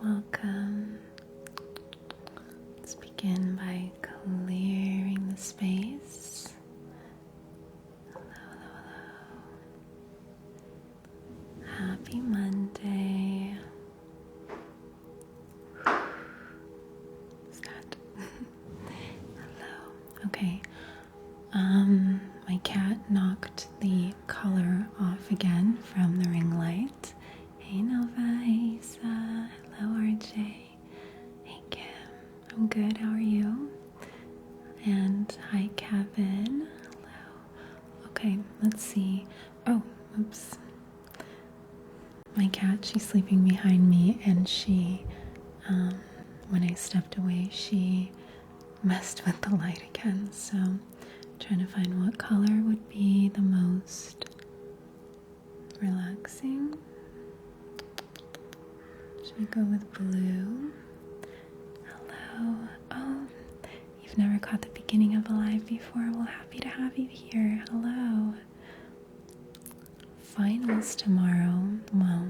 Welcome. Let's begin by clearing the space. Hello, hello, hello. Happy Monday. What's that? Hello. Okay. My cat knocked the color off again from the ring light. Hey Nova, hey Isa, hello RJ, hey Kim, I'm good, how are you? And hi Kevin, hello. Okay, let's see. Oh, oops. My cat, she's sleeping behind me, and she, when I stepped away, she messed with the light again, so I'm trying to find what color would be the most relaxing. Should we go with blue? Hello. Oh, you've never caught the beginning of a live before. Well, happy to have you here. Hello. Finals tomorrow. Well,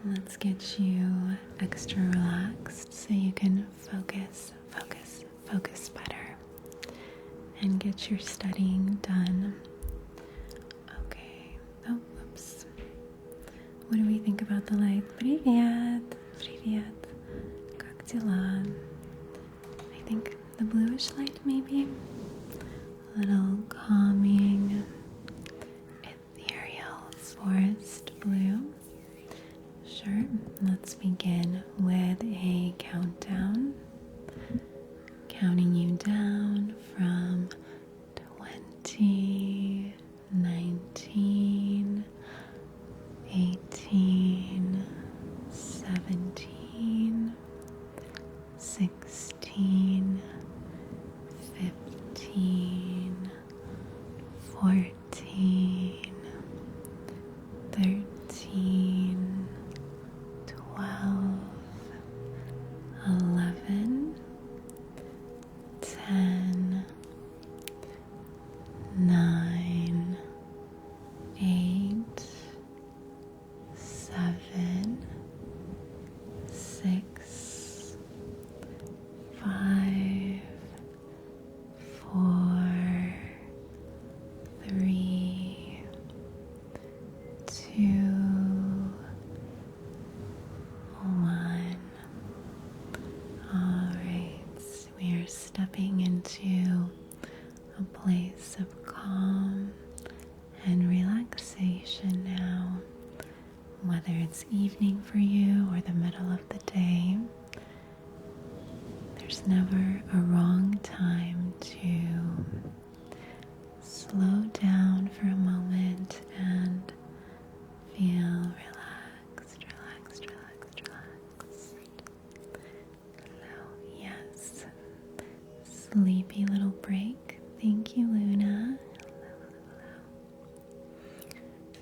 let's get you extra relaxed so you can focus better and get your studying done. Okay. Oh, whoops. What do we think about the light? Привет! Привет! Как дела? I think the bluish light maybe? A little calming, ethereal forest blue. Sure, let's begin with a countdown. Counting you down from 20, 19, 18, 17, 16, 15, 14, 13, 12, 11, 10, 9, 8, 7, 6, 5, 4, 3, 2, 1. Alright, we are stepping into a place of calm and relaxation now. Whether it's evening for you or the middle of the day, there's never a wrong time to slow down for a moment and feel relaxed. Hello, yes. Sleepy little break. Thank you, Luna.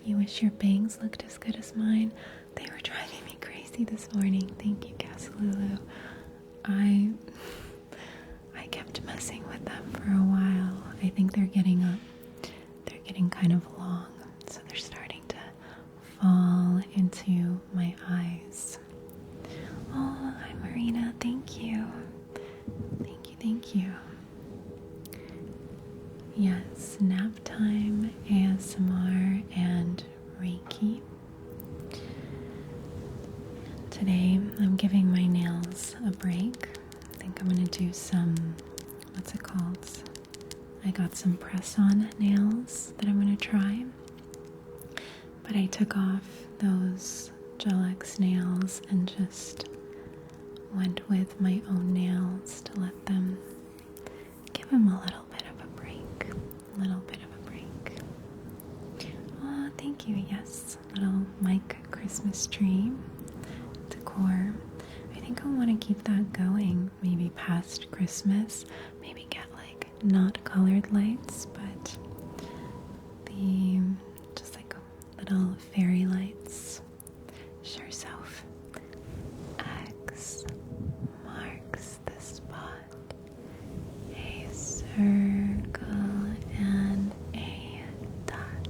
You wish your bangs looked as good as mine. They were driving me crazy this morning. Thank you, Casalulu. I kept messing with them for a while. I think they're getting kind of long, so they're starting to fall into my eyes. Oh, hi Marina. Thank you. Thank you. Yes, nap time, ASMR, and Reiki. Today, I'm giving my nails a break. I think I'm going to do some, what's it called? I got some press-on nails that I'm going to try. But I took off those Gel-X nails and just went with my own nails to let them give them a little bit of a break. Oh, thank you. Yes, little mic Christmas tree decor. I think I want to keep that going maybe past Christmas. Maybe get like not colored lights, but just like little fairy lights. Sure self. X marks the spot. A circle and a dot.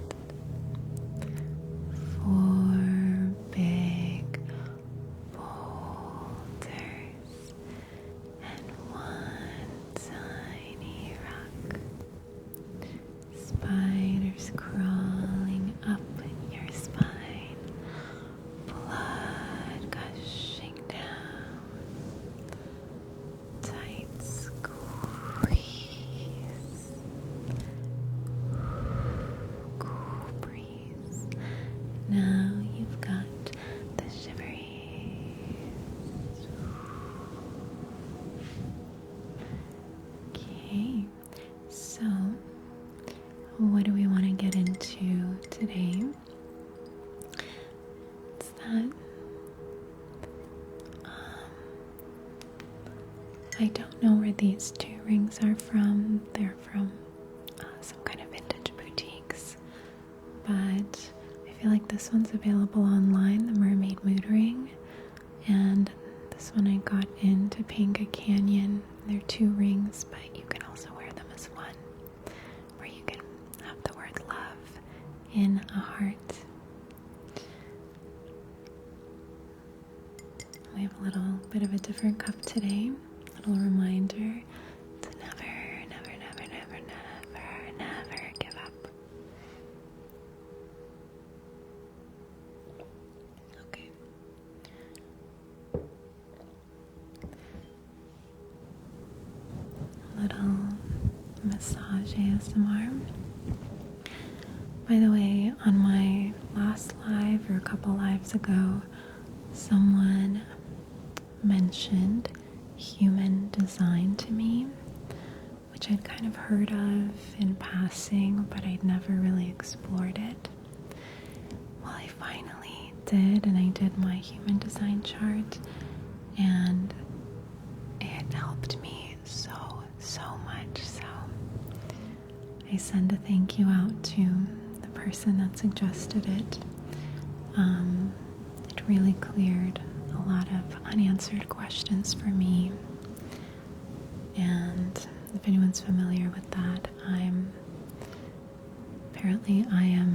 4 big that. I don't know where these 2 rings are from. They're from some kind of vintage boutiques. But I feel like this one's available online, the Mermaid Mood Ring. And this one I got in Topanga Canyon. They're 2 rings, but you can also wear them as one, where you can have the word love in a heart. We have a little bit of a different cup today. A little reminder to never, never, never, never, never, never give up. Okay. A little massage ASMR. By the way, on my last live or a couple lives ago, someone mentioned human design to me, which I'd kind of heard of in passing, but I'd never really explored it. Well, I finally did, and I did my human design chart, and it helped me so much. So I send a thank you out to the person that suggested it. It really cleared a lot of unanswered questions for me. And if anyone's familiar with that, I am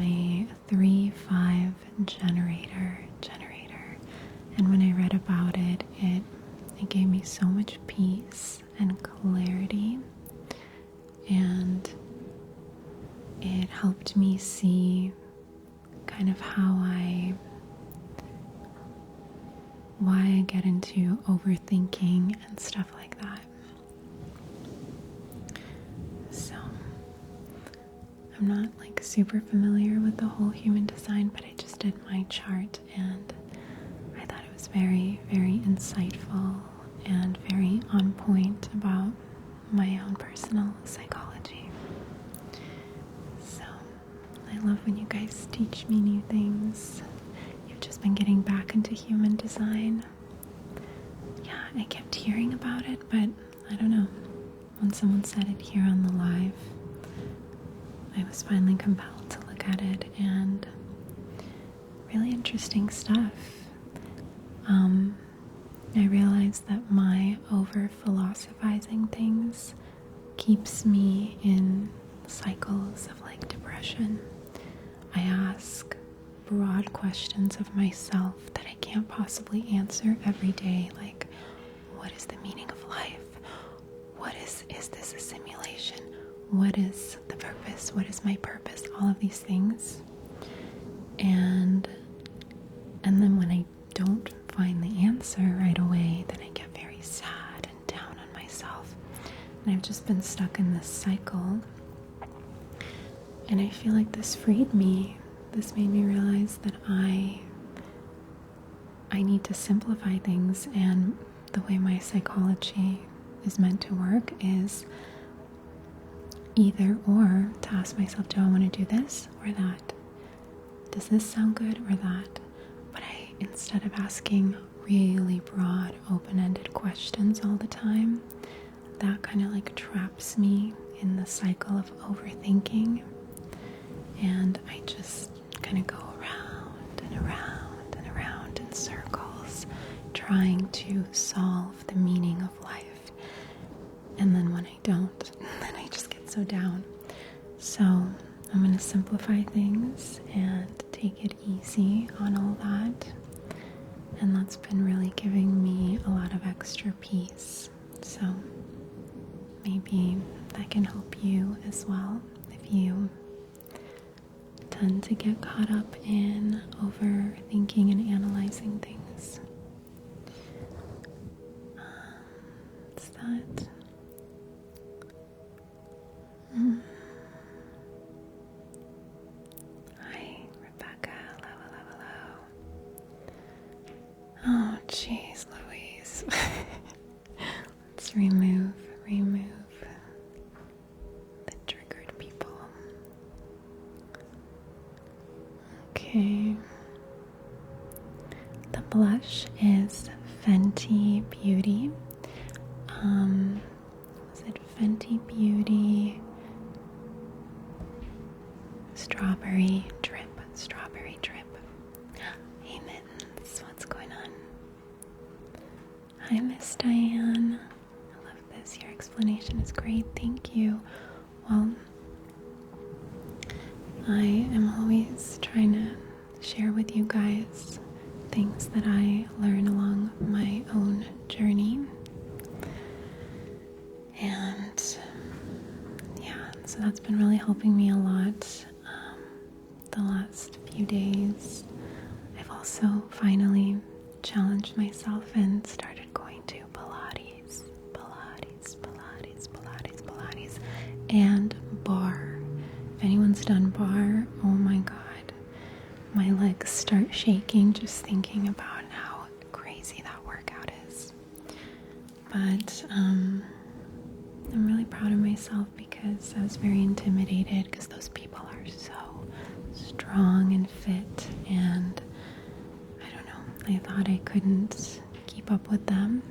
a 3-5 generator. And when I read about it, it gave me so much peace and clarity, and it helped me see kind of why I get into overthinking and stuff like that. So I'm not like super familiar with the whole human design, but I just did my chart and I thought it was very, very insightful and very on point about my own personal psychology. So I love when you guys teach me new things. You've just been getting back into human design. Yeah, I kept hearing about it, but I don't know. When someone said it here on the live, I was finally compelled to look at it, and really interesting stuff. I realized that my over-philosophizing things keeps me in cycles of like depression. I ask broad questions of myself that I can't possibly answer every day, like, what is the meaning of life? Is this a simulation? What is the purpose? What is my purpose? All of these things. And then when I don't find the answer right away, then I get very sad and down on myself. And I've just been stuck in this cycle. And I feel like this freed me. This made me realize that I need to simplify things, and the way my psychology is meant to work is either or, to ask myself, do I want to do this or that? Does this sound good or that? But instead of asking really broad, open-ended questions all the time, that kind of like traps me in the cycle of overthinking, and I just kind of go around and around and around in circles, trying to solve the meaning of life. And then when I don't, then I just get so down. So I'm going to simplify things and take it easy on all that. And that's been really giving me a lot of extra peace. So maybe that can help you as well if you tend to get caught up in overthinking and analyzing things. What's that? Hi, Rebecca. Hello. Oh, jeez, Louise. Let's remove the triggered people. Okay. The blush is Fenty Beauty. Was it Fenty Beauty? Strawberry Drip. Strawberry Drip. Hey Mittens, what's going on? Hi Miss Diane. I love this. Your explanation is great. Thank you. Well, I am always trying to share with you guys things that I learn along my own journey. And yeah, so that's been really helping me a lot the last few days. I've also finally challenged myself and started going to Pilates, and bar. If anyone's done bar, oh my god, my legs start shaking just thinking about how crazy that workout is. But I'm really proud of myself because I was very intimidated because those people are so strong and fit, and I don't know, I thought I couldn't keep up with them,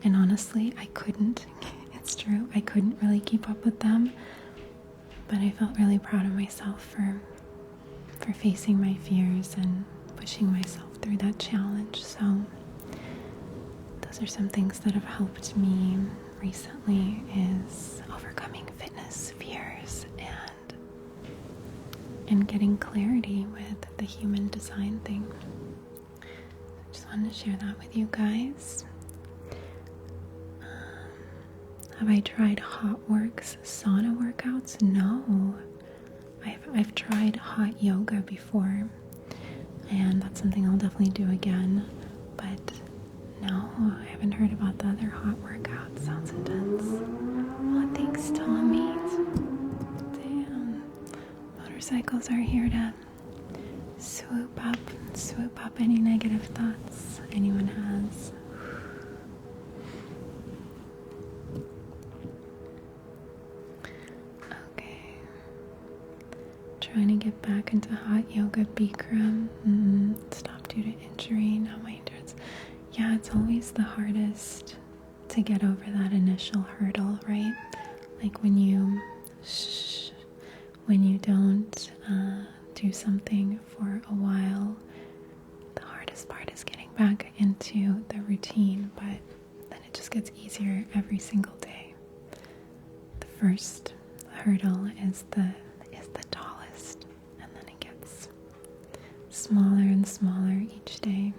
and honestly I couldn't. It's true, I couldn't really keep up with them, but I felt really proud of myself for facing my fears and pushing myself through that challenge. So those are some things that have helped me recently, is overcoming fitness fears and getting clarity with the human design thing. I just wanted to share that with you guys. Have I tried HotWorks sauna workouts? No. I've tried hot yoga before, and that's something I'll definitely do again, but no, I haven't heard about the other hot workouts. Sounds intense. Oh, thanks, Tommy. Damn. Motorcycles are here to swoop up any negative thoughts anyone has. Okay. Trying to get back into hot yoga, Bikram. Stopped due to injury. Now my endurance. Yeah, it's always the hardest to get over that initial hurdle, right? Like when you don't do something for a while, the hardest part is getting back into the routine, but then it just gets easier every single day. The first hurdle is the tallest, and then it gets smaller and smaller each day.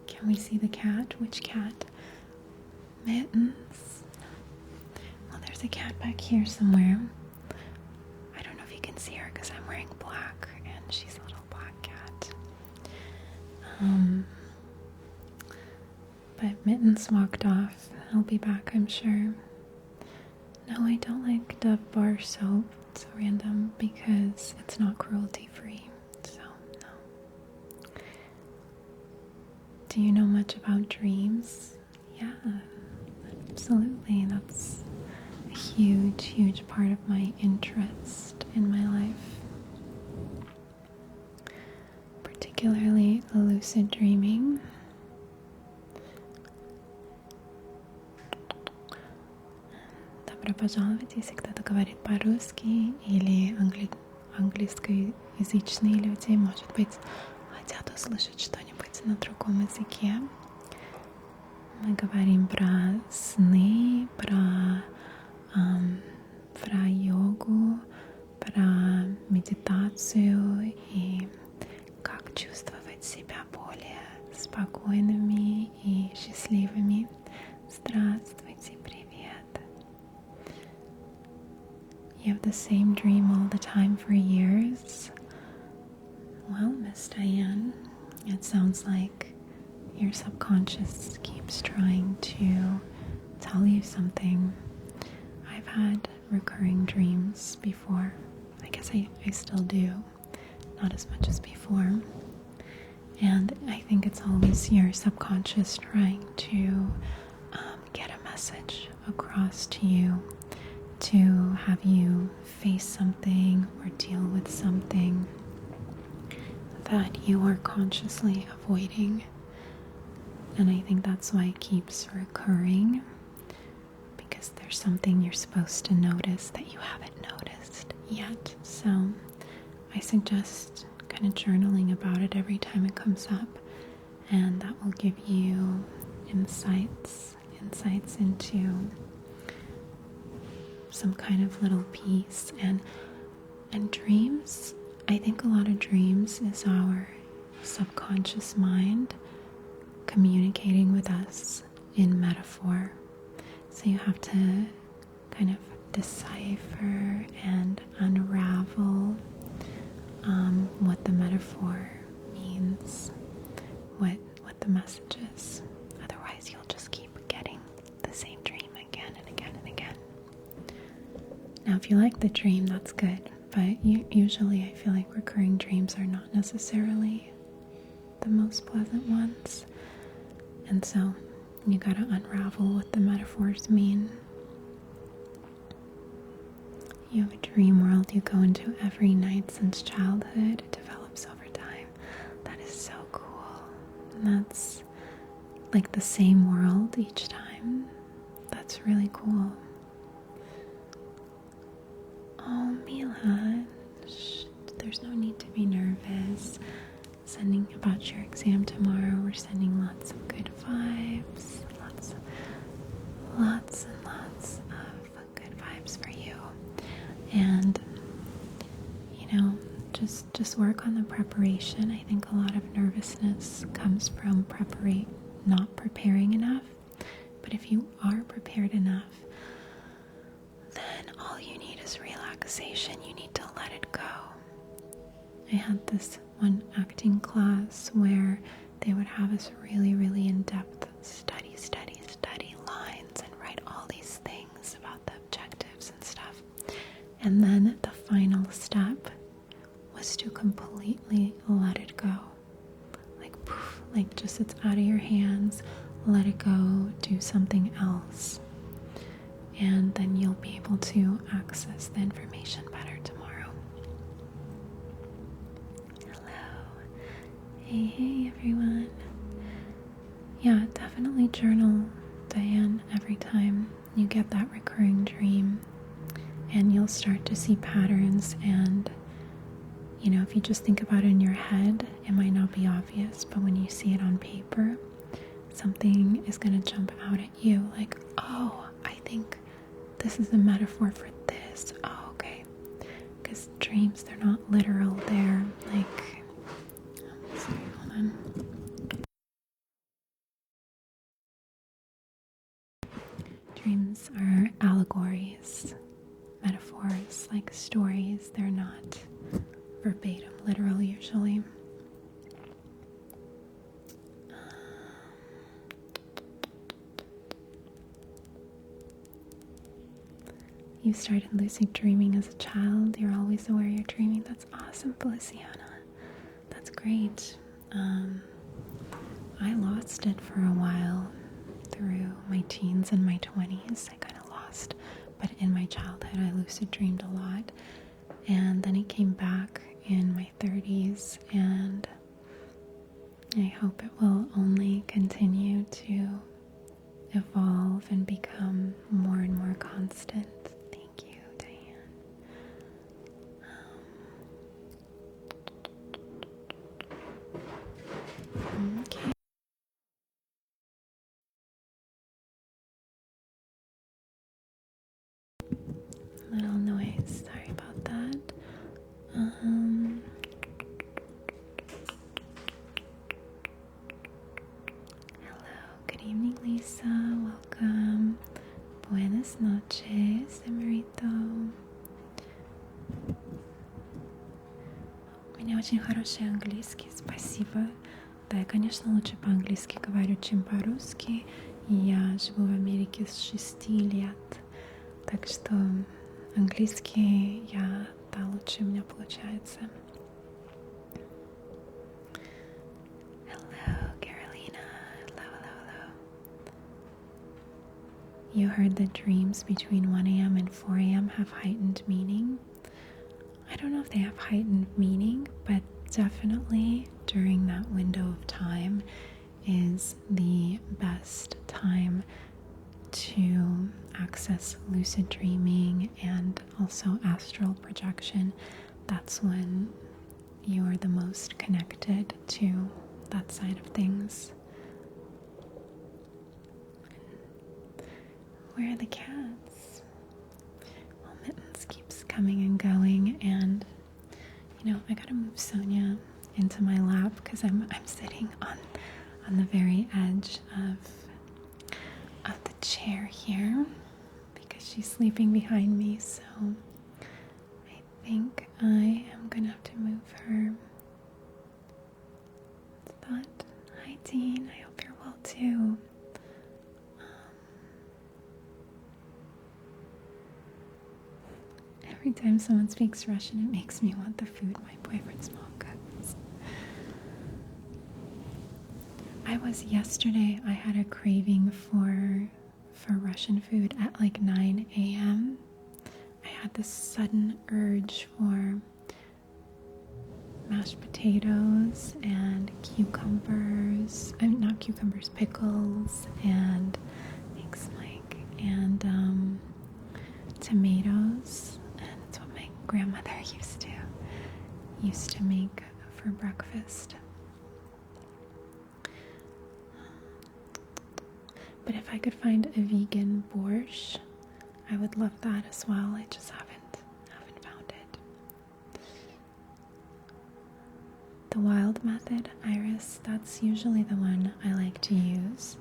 Can we see the cat? Which cat? Mittens. Well, there's a cat back here somewhere. I don't know if you can see her because I'm wearing black and she's a little black cat. But Mittens walked off. I'll be back, I'm sure. No, I don't like Dove bar soap. It's random because it's not cruelty free. So, no. Do you know much about dreams? Yeah, absolutely. That's a huge, huge part of my interest in my life. Particularly lucid dreaming. Добро пожаловать, если кто-то говорит по-русски или английскоязычные люди, может быть, хотят услышать что-нибудь на другом языке. Мы говорим про сны, про йогу, про медитацию и как чувствовать себя более спокойными и счастливыми. Здравствуйте, привет. You have the same dream all the time for years? Well, Miss Diane, it sounds like your subconscious keeps trying to tell you something. I've had recurring dreams before. I guess I still do, not as much as before. And I think it's always your subconscious trying to get a message across to you, to have you face something or deal with something that you are consciously avoiding. And I think that's why it keeps recurring, because there's something you're supposed to notice that you haven't noticed yet. So I suggest kind of journaling about it every time it comes up, and that will give you insights into some kind of little peace. And dreams, I think a lot of dreams is our subconscious mind communicating with us in metaphor. So you have to kind of decipher and unravel what the metaphor means, what the message is. Otherwise, you'll just keep getting the same dream again and again and again. Now, if you like the dream, that's good. But usually I feel like recurring dreams are not necessarily the most pleasant ones. And so you gotta unravel what the metaphors mean. You have a dream world you go into every night since childhood. It develops over time. That is so cool. And that's like the same world each time. That's really cool. Oh, Mila, there's no need to be nervous. Sending about your exam tomorrow. We're sending lots of good vibes. Lots and lots of good vibes for you. And, just work on the preparation. I think a lot of nervousness comes from not preparing enough. But if you are prepared enough, then all you need is relaxation. You need to let it go. I had this one acting class where they would have us really, really in-depth study lines and write all these things about the objectives and stuff. And then the final step was to completely let it go. Like poof, like just it's out of your hands, let it go, do something else. And then you'll be able to access the information better tomorrow. Hello. Hey everyone. Yeah, definitely journal, Diane, every time you get that recurring dream. And you'll start to see patterns. And, if you just think about it in your head, it might not be obvious. But when you see it on paper, something is going to jump out at you. Like, oh, I think this is a metaphor for this. Oh, okay. Because dreams, they're not literal. They're like, sorry, hold on. Dreams are allegories, metaphors, like stories. They're not verbatim, literal usually. You started lucid dreaming as a child. You're always aware you're dreaming. That's awesome, Feliciana. That's great. I lost it for a while through my teens and my 20s. I kind of lost. But in my childhood, I lucid dreamed a lot. And then it came back in my 30s. And I hope it will only continue to evolve and become more and more constant. Thank you, Diane. Okay. Little noise. Sorry about that. Hello. Good evening, Lisa. Welcome. Buenas noches, Emerito. У меня очень хороший английский, спасибо. Да, я, конечно, лучше по-английски говорю, чем по-русски. Я живу в Америке с 6 лет. Так что английский лучше у меня получается. Hello, Carolina. Hello. You heard that dreams between 1 a.m. and 4 a.m. have heightened meaning. I don't know if they have heightened meaning, but definitely during that window of time is the best time to access lucid dreaming and also astral projection. That's when you're the most connected to that side of things. Where are the cats? Well, Mittens keeps coming and going, and I gotta move Sonia into my lap because I'm sitting on the very edge of the chair here because she's sleeping behind me, so I think I am gonna have to move her. But hi Dean, I hope you're well too. Every time someone speaks Russian, it makes me want the food my boyfriend's mom cooks. Yesterday, I had a craving for Russian food at like 9 a.m. I had this sudden urge for mashed potatoes and not cucumbers, pickles, and thanks Mike, and tomatoes. And it's what my grandmother used to make for breakfast. But if I could find a vegan borscht, I would love that as well. I just haven't found it. The wild method, Iris, that's usually the one I like to use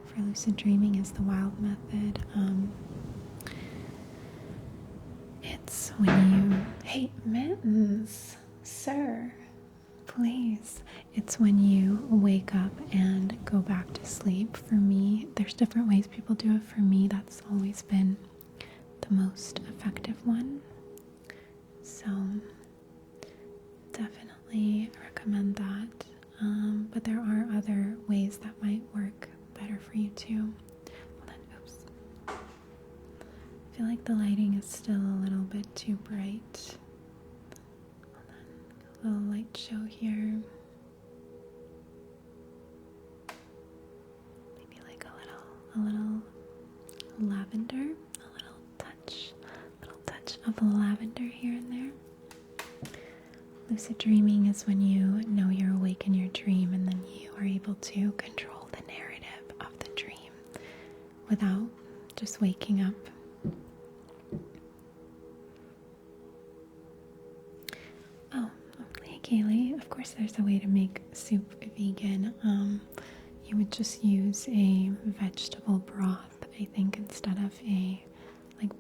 for lucid dreaming, is the wild method. It's when you... Hey, Mittens, sir, please. It's when you wake up and go back to sleep. For me, there's different ways people do it. For me, that's always been the most effective one. So, definitely recommend that. But there are other ways that might work better for you too. Hold on, oops. I feel like the lighting is still a little bit too bright. Hold on, a little light show here. Maybe like a little lavender, a little touch of lavender here and there. Lucid dreaming is when you know you're awake in your dream and then you are able to control the narrative of the dream without just waking up. Oh, hey Kaylee, of course there's a way to make soup vegan. You would just use a vegetable broth, I think, instead of a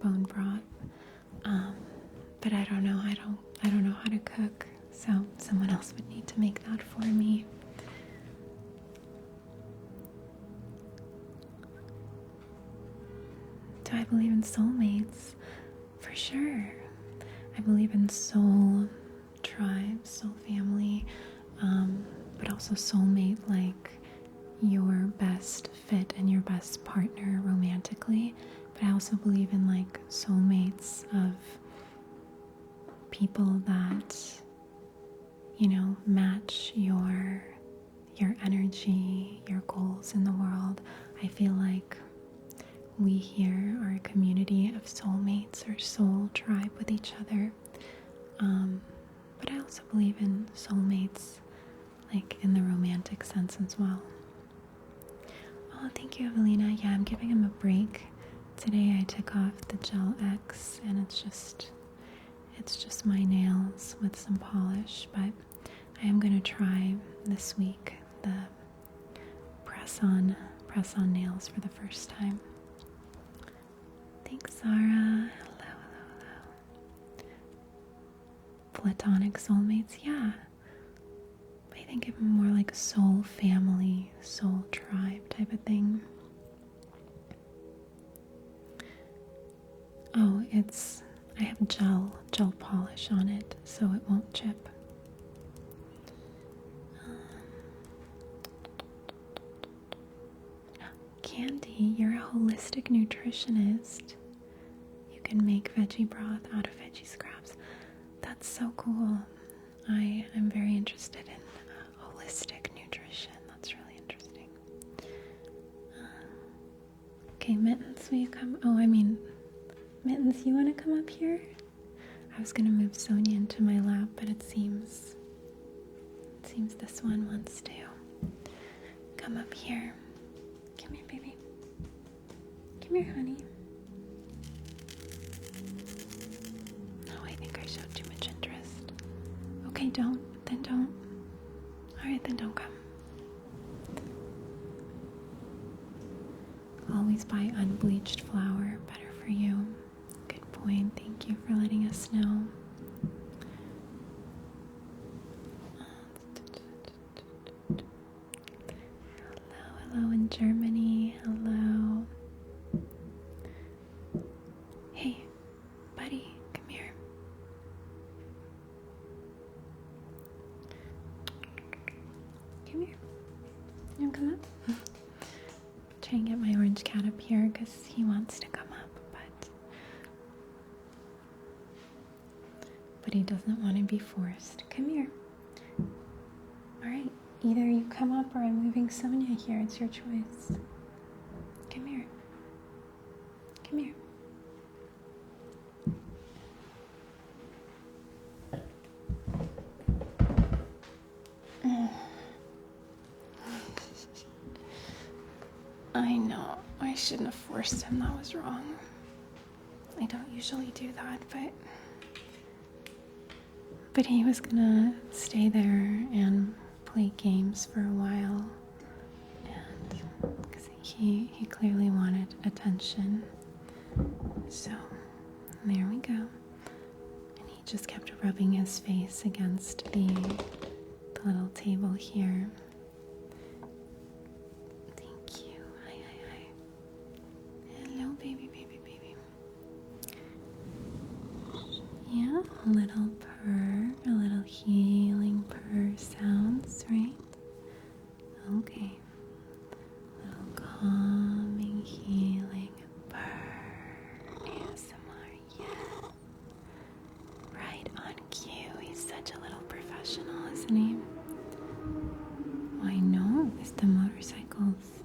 bone broth. But I don't know. I don't know how to cook, so someone else would need to make that for me. Do I believe in soulmates? For sure. I believe in soul tribe, soul family, but also soulmate, like your best fit and your best partner romantically. But I also believe in soulmates of people that, match your energy, your goals in the world. I feel like we here are a community of soulmates or soul tribe with each other. But I also believe in soulmates, in the romantic sense as well. Oh, thank you, Evelina. Yeah, I'm giving him a break. Today I took off the Gel X and it's just my nails with some polish, but I am going to try this week the press-on nails for the first time. Thanks, Zara. Hello. Platonic soulmates, yeah. I think of more like soul family, soul tribe type of thing. Oh, I have gel polish on it, so it won't chip. Candy, you're a holistic nutritionist. You can make veggie broth out of veggie scraps. That's so cool. I am very interested in holistic nutrition. That's really interesting. Okay, Mittens, will you come? Mittens, you want to come up here? I was going to move Sonia into my lap, but it seems this one wants to come up here. Come here, baby. Come here, honey. Oh, I think I showed too much interest. Okay, don't. Then don't. Alright, then don't come. Always buy unbleached flour. Better for you. Good point. Thank you for letting us know. Hello in Germany. Hello. Hey, buddy, come here. Come here. You want to come up? Try and get my orange cat up here because he wants to come up, but he doesn't want to be forced. Come here. Alright, either you come up or I'm moving Sonia here. It's your choice. Come here. Come here. I know, I shouldn't have forced him, that was wrong. I don't usually do that, but he was gonna stay there and play games for a while, and because he clearly wanted attention, so there we go. And he just kept rubbing his face against the little table here. Yeah, a little purr, a little healing purr sounds, right? Okay. A little calming, healing purr. ASMR, yeah. Right on cue. He's such a little professional, isn't he? I know, it's the motorcycles.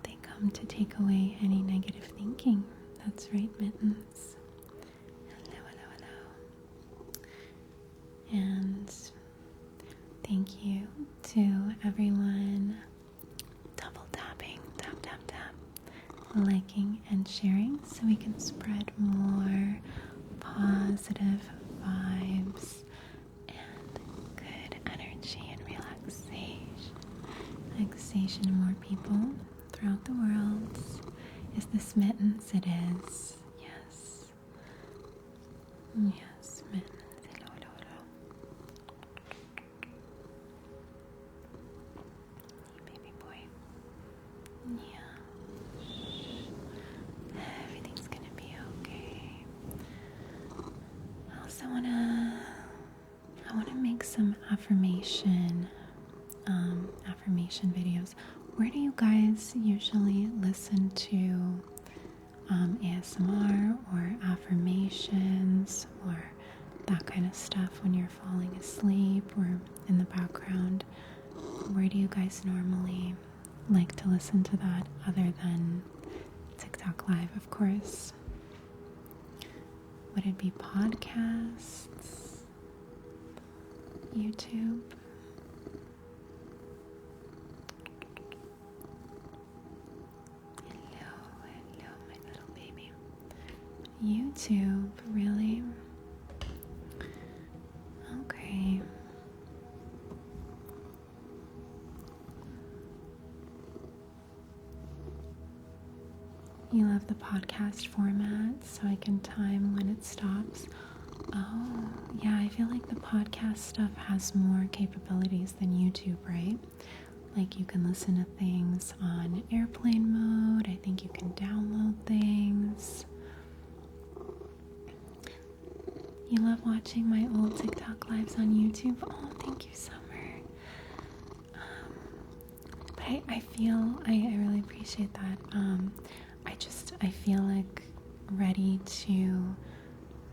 They come to take away any negative thinking. That's right, Mittens. And thank you to everyone double tapping, tap, tap, tap, liking and sharing so we can spread more positive vibes and good energy and relaxation to more people throughout the world. Is this Mittens? It is. Yes. Yes, Mittens. I want to make some affirmation videos. Where do you guys usually listen to ASMR or affirmations or that kind of stuff when you're falling asleep or in the background? Where do you guys normally like to listen to that other than TikTok Live, of course? Would it be podcasts? YouTube? Hello, my little baby. YouTube, really? Okay. You love the podcast format, so I can time when it stops. Oh, yeah, I feel like the podcast stuff has more capabilities than YouTube, right? Like you can listen to things on airplane mode. I think you can download things. You love watching my old TikTok lives on YouTube? Oh, thank you, Summer. But I really appreciate that. I feel like ready to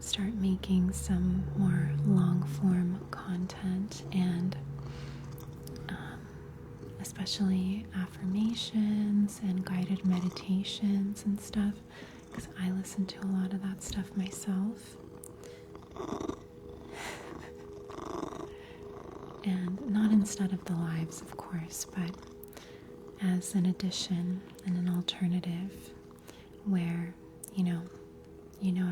start making some more long form content, and especially affirmations and guided meditations and stuff, because I listen to a lot of that stuff myself. And not instead of the lives, of course, but as an addition and an alternative where, you know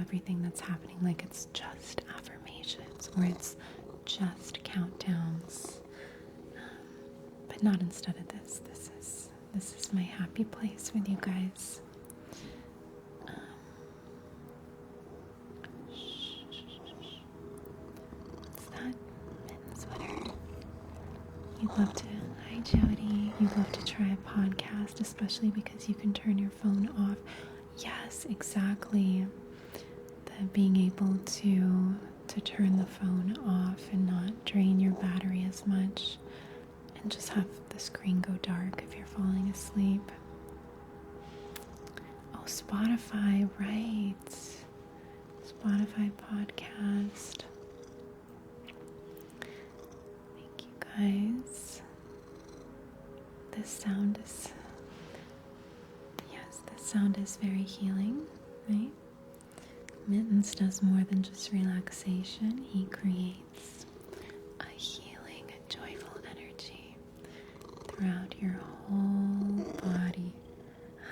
everything that's happening, like it's just affirmations or it's just countdowns, but not instead of this. This is my happy place with you guys. What's that? Mitten sweater. You'd love to. Hi, Jody. You'd love to try a podcast, especially because you can turn your phone off. Yes, exactly. Being able to turn the phone off and not drain your battery as much, and just have the screen go dark if you're falling asleep. Oh, Spotify, right. Spotify podcast. Thank you guys. This sound is very healing, right? Mittens does more than just relaxation. He creates a healing, joyful energy throughout your whole body.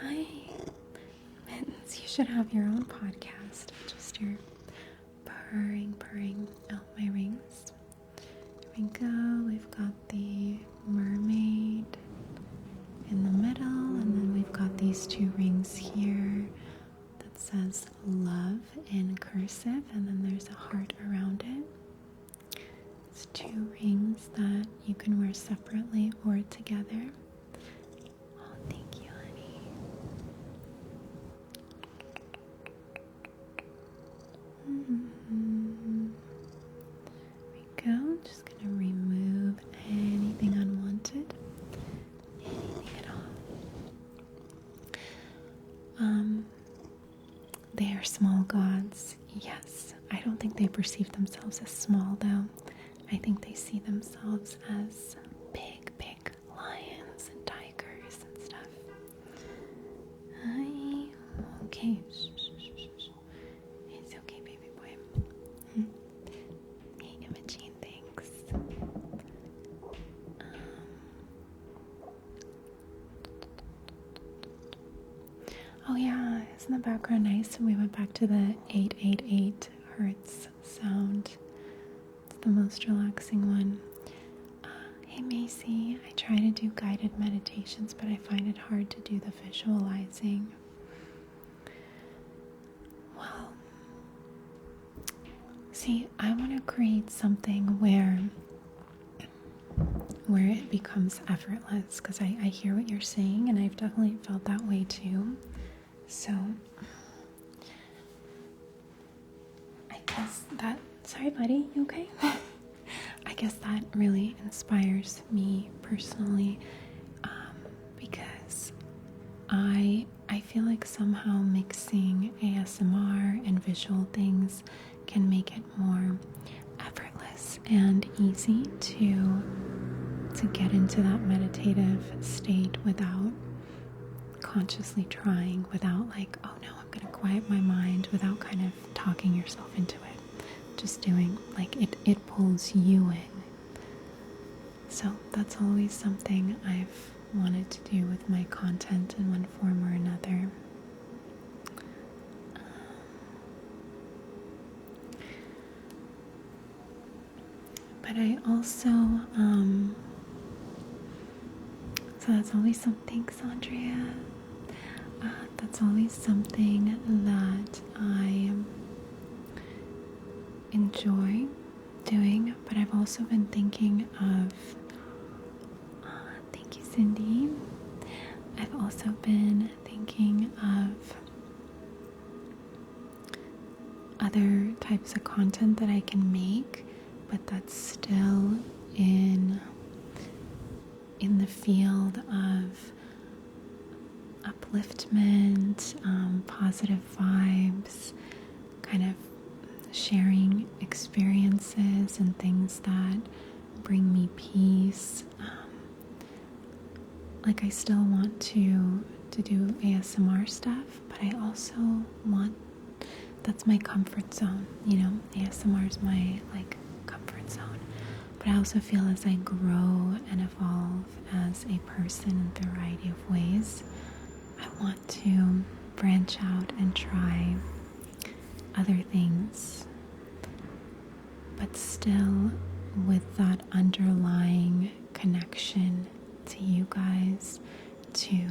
Hi, Mittens, you should have your own podcast. Just your purring. Oh, my rings. Here we go. We've got the mermaid in the middle, and then we've got these two rings here. Says love in cursive, and then there's a heart around it. It's two rings that you can wear separately or together. Oh, thank you, honey. There we go. Just gonna remove anything unwanted. Anything at all. They are small gods, yes. I don't think they perceive themselves as small, though. I think they see themselves as big lions and tigers and stuff. Hi. Okay. It's okay, baby boy. Hey, Imogene, thanks. Oh yeah, isn't the background nice? And we went back to the 888 hertz sound. It's the most relaxing one. Hey Macy, I try to do guided meditations, but I find it hard to do the visualizing. Well, see, I want to create something where it becomes effortless, because I hear what you're saying, and I've definitely felt that way too. So, I guess that, sorry buddy, you okay? I guess that really inspires me personally, because I feel like somehow mixing ASMR and visual things can make it more effortless and easy to get into that meditative state without consciously trying, without like, oh no, I'm gonna quiet my mind, without kind of talking yourself into it. Just doing, like, it pulls you in. So that's always something I've wanted to do with my content in one form or another. But I also, so that's always something, thanks Andrea. That's always something that I enjoy doing, but I've also been thinking of, thank you Cindy, I've also been thinking of other types of content that I can make, but that's still in the field of upliftment, positive vibes, kind of sharing experiences and things that bring me peace. Like I still want to do ASMR stuff, but I also want, that's my comfort zone, you know, ASMR is my like comfort zone. But I also feel as I grow and evolve as a person in a variety of ways, I want to branch out and try other things, but still with that underlying connection to you guys, to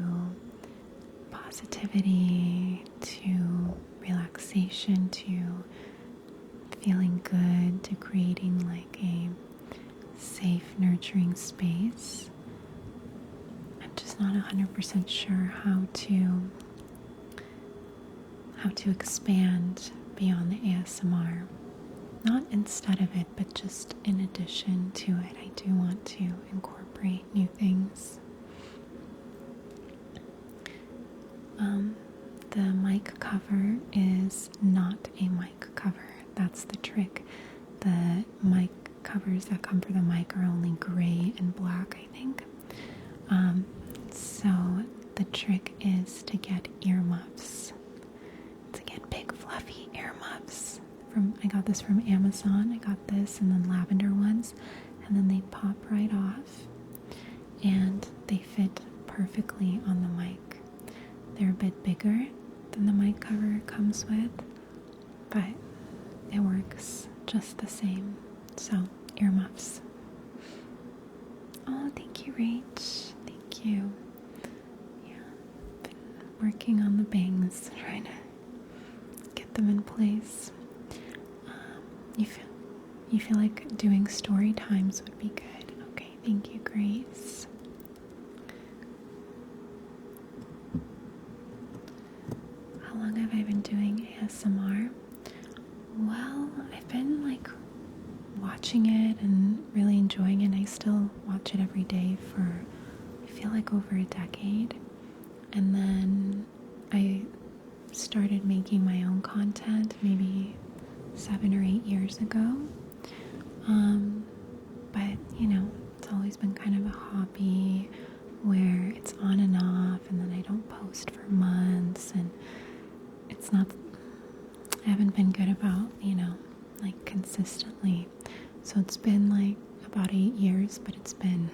positivity, to relaxation, to feeling good, to creating like a safe, nurturing space. I'm just not 100% sure how to expand beyond the ASMR. Not instead of it, but just in addition to it. I do want to incorporate new things. The mic cover is not a mic cover. That's the trick. The mic covers that come for the mic are only gray and black, I think. So the trick is to get earmuffs. To get big fluffy earmuffs. I got this from Amazon. I got this and then lavender ones, and then they pop right off and they fit perfectly on the mic. They're a bit bigger than the mic cover comes with, but it works just the same. So earmuffs. Oh, thank you, Rach. Thank you. Yeah, been working on the bangs, trying to get them in place. You feel like doing story times would be good. Okay, thank you, Grace. How long have I been doing ASMR? Well, I've been like watching it and really enjoying it. I still watch it every day for, I feel like, over a decade. And then I started making my own content maybe 7 or 8 years ago. But you know, it's always been kind of a hobby where it's on and off, and then I don't post for months, and it's not, I haven't been good about, you know, like consistently. So it's been like about 8 years, but it's been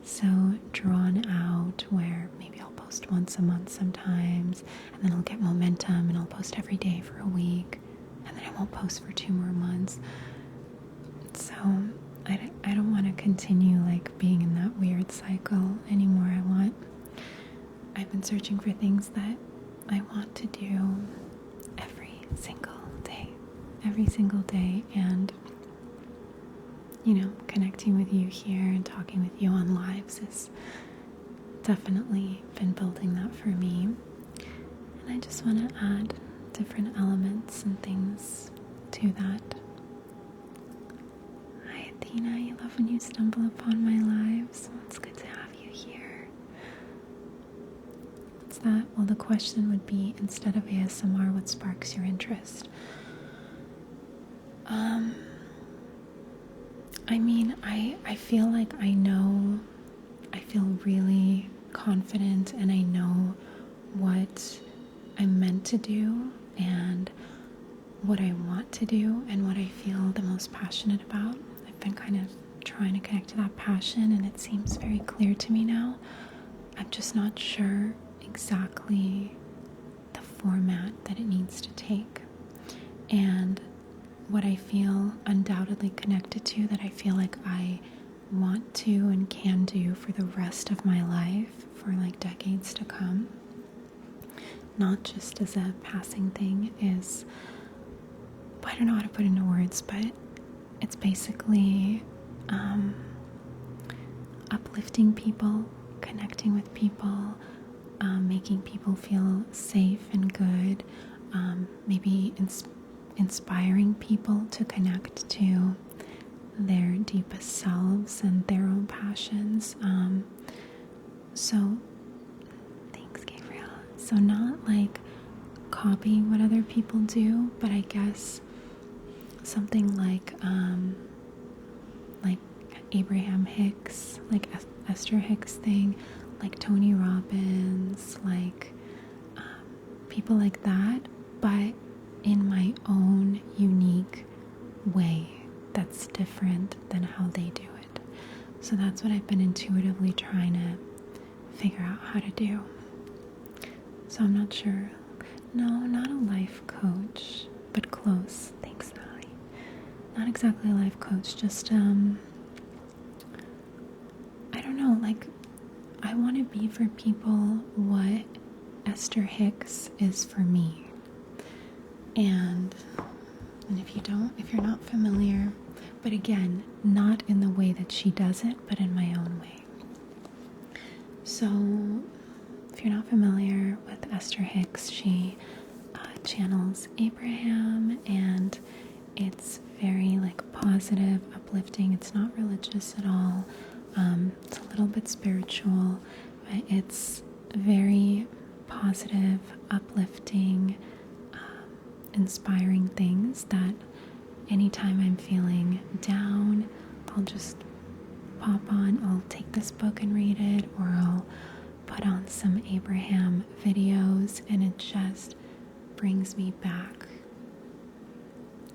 so drawn out where maybe I'll post once a month sometimes, and then I'll get momentum and I'll post every day for a week, and then I won't post for 2 more months. So I don't want to continue like being in that weird cycle anymore. I've been searching for things that I want to do every single day, and you know, connecting with you here and talking with you on lives has definitely been building that for me. And I just want to add different elements and things to that. Hi Athena, I love when you stumble upon my lives. Well, it's good to have you here. What's that? Well, the question would be, instead of ASMR, what sparks your interest? I mean, I feel like I feel really confident, and I know what I'm meant to do and what I want to do and what I feel the most passionate about. I've been kind of trying to connect to that passion, and it seems very clear to me now. I'm just not sure exactly the format that it needs to take. And what I feel undoubtedly connected to, that I feel like I want to and can do for the rest of my life, for like decades to come, not just as a passing thing, is, I don't know how to put it into words, but it's basically uplifting people, connecting with people, making people feel safe and good, maybe inspiring people to connect to their deepest selves and their own passions. So thanks, Gabriel. So not like copying what other people do, but I guess something like Abraham Hicks, like Esther Hicks thing, like Tony Robbins, like people like that, but in my own unique way that's different than how they do it. So that's what I've been intuitively trying to figure out how to do. So I'm not sure. No, not a life coach, but close. Thanks, Allie. Not exactly a life coach, just I don't know, like, I want to be for people what Esther Hicks is for me. And if you're not familiar, but again, not in the way that she does it, but in my own way. So, if you're not familiar with Esther Hicks, she channels Abraham, and it's very like positive, uplifting. It's not religious at all. It's a little bit spiritual, but it's very positive, uplifting, inspiring things that anytime I'm feeling down, I'll just pop on, I'll take this book and read it, or I'll put on some Abraham videos, and it just brings me back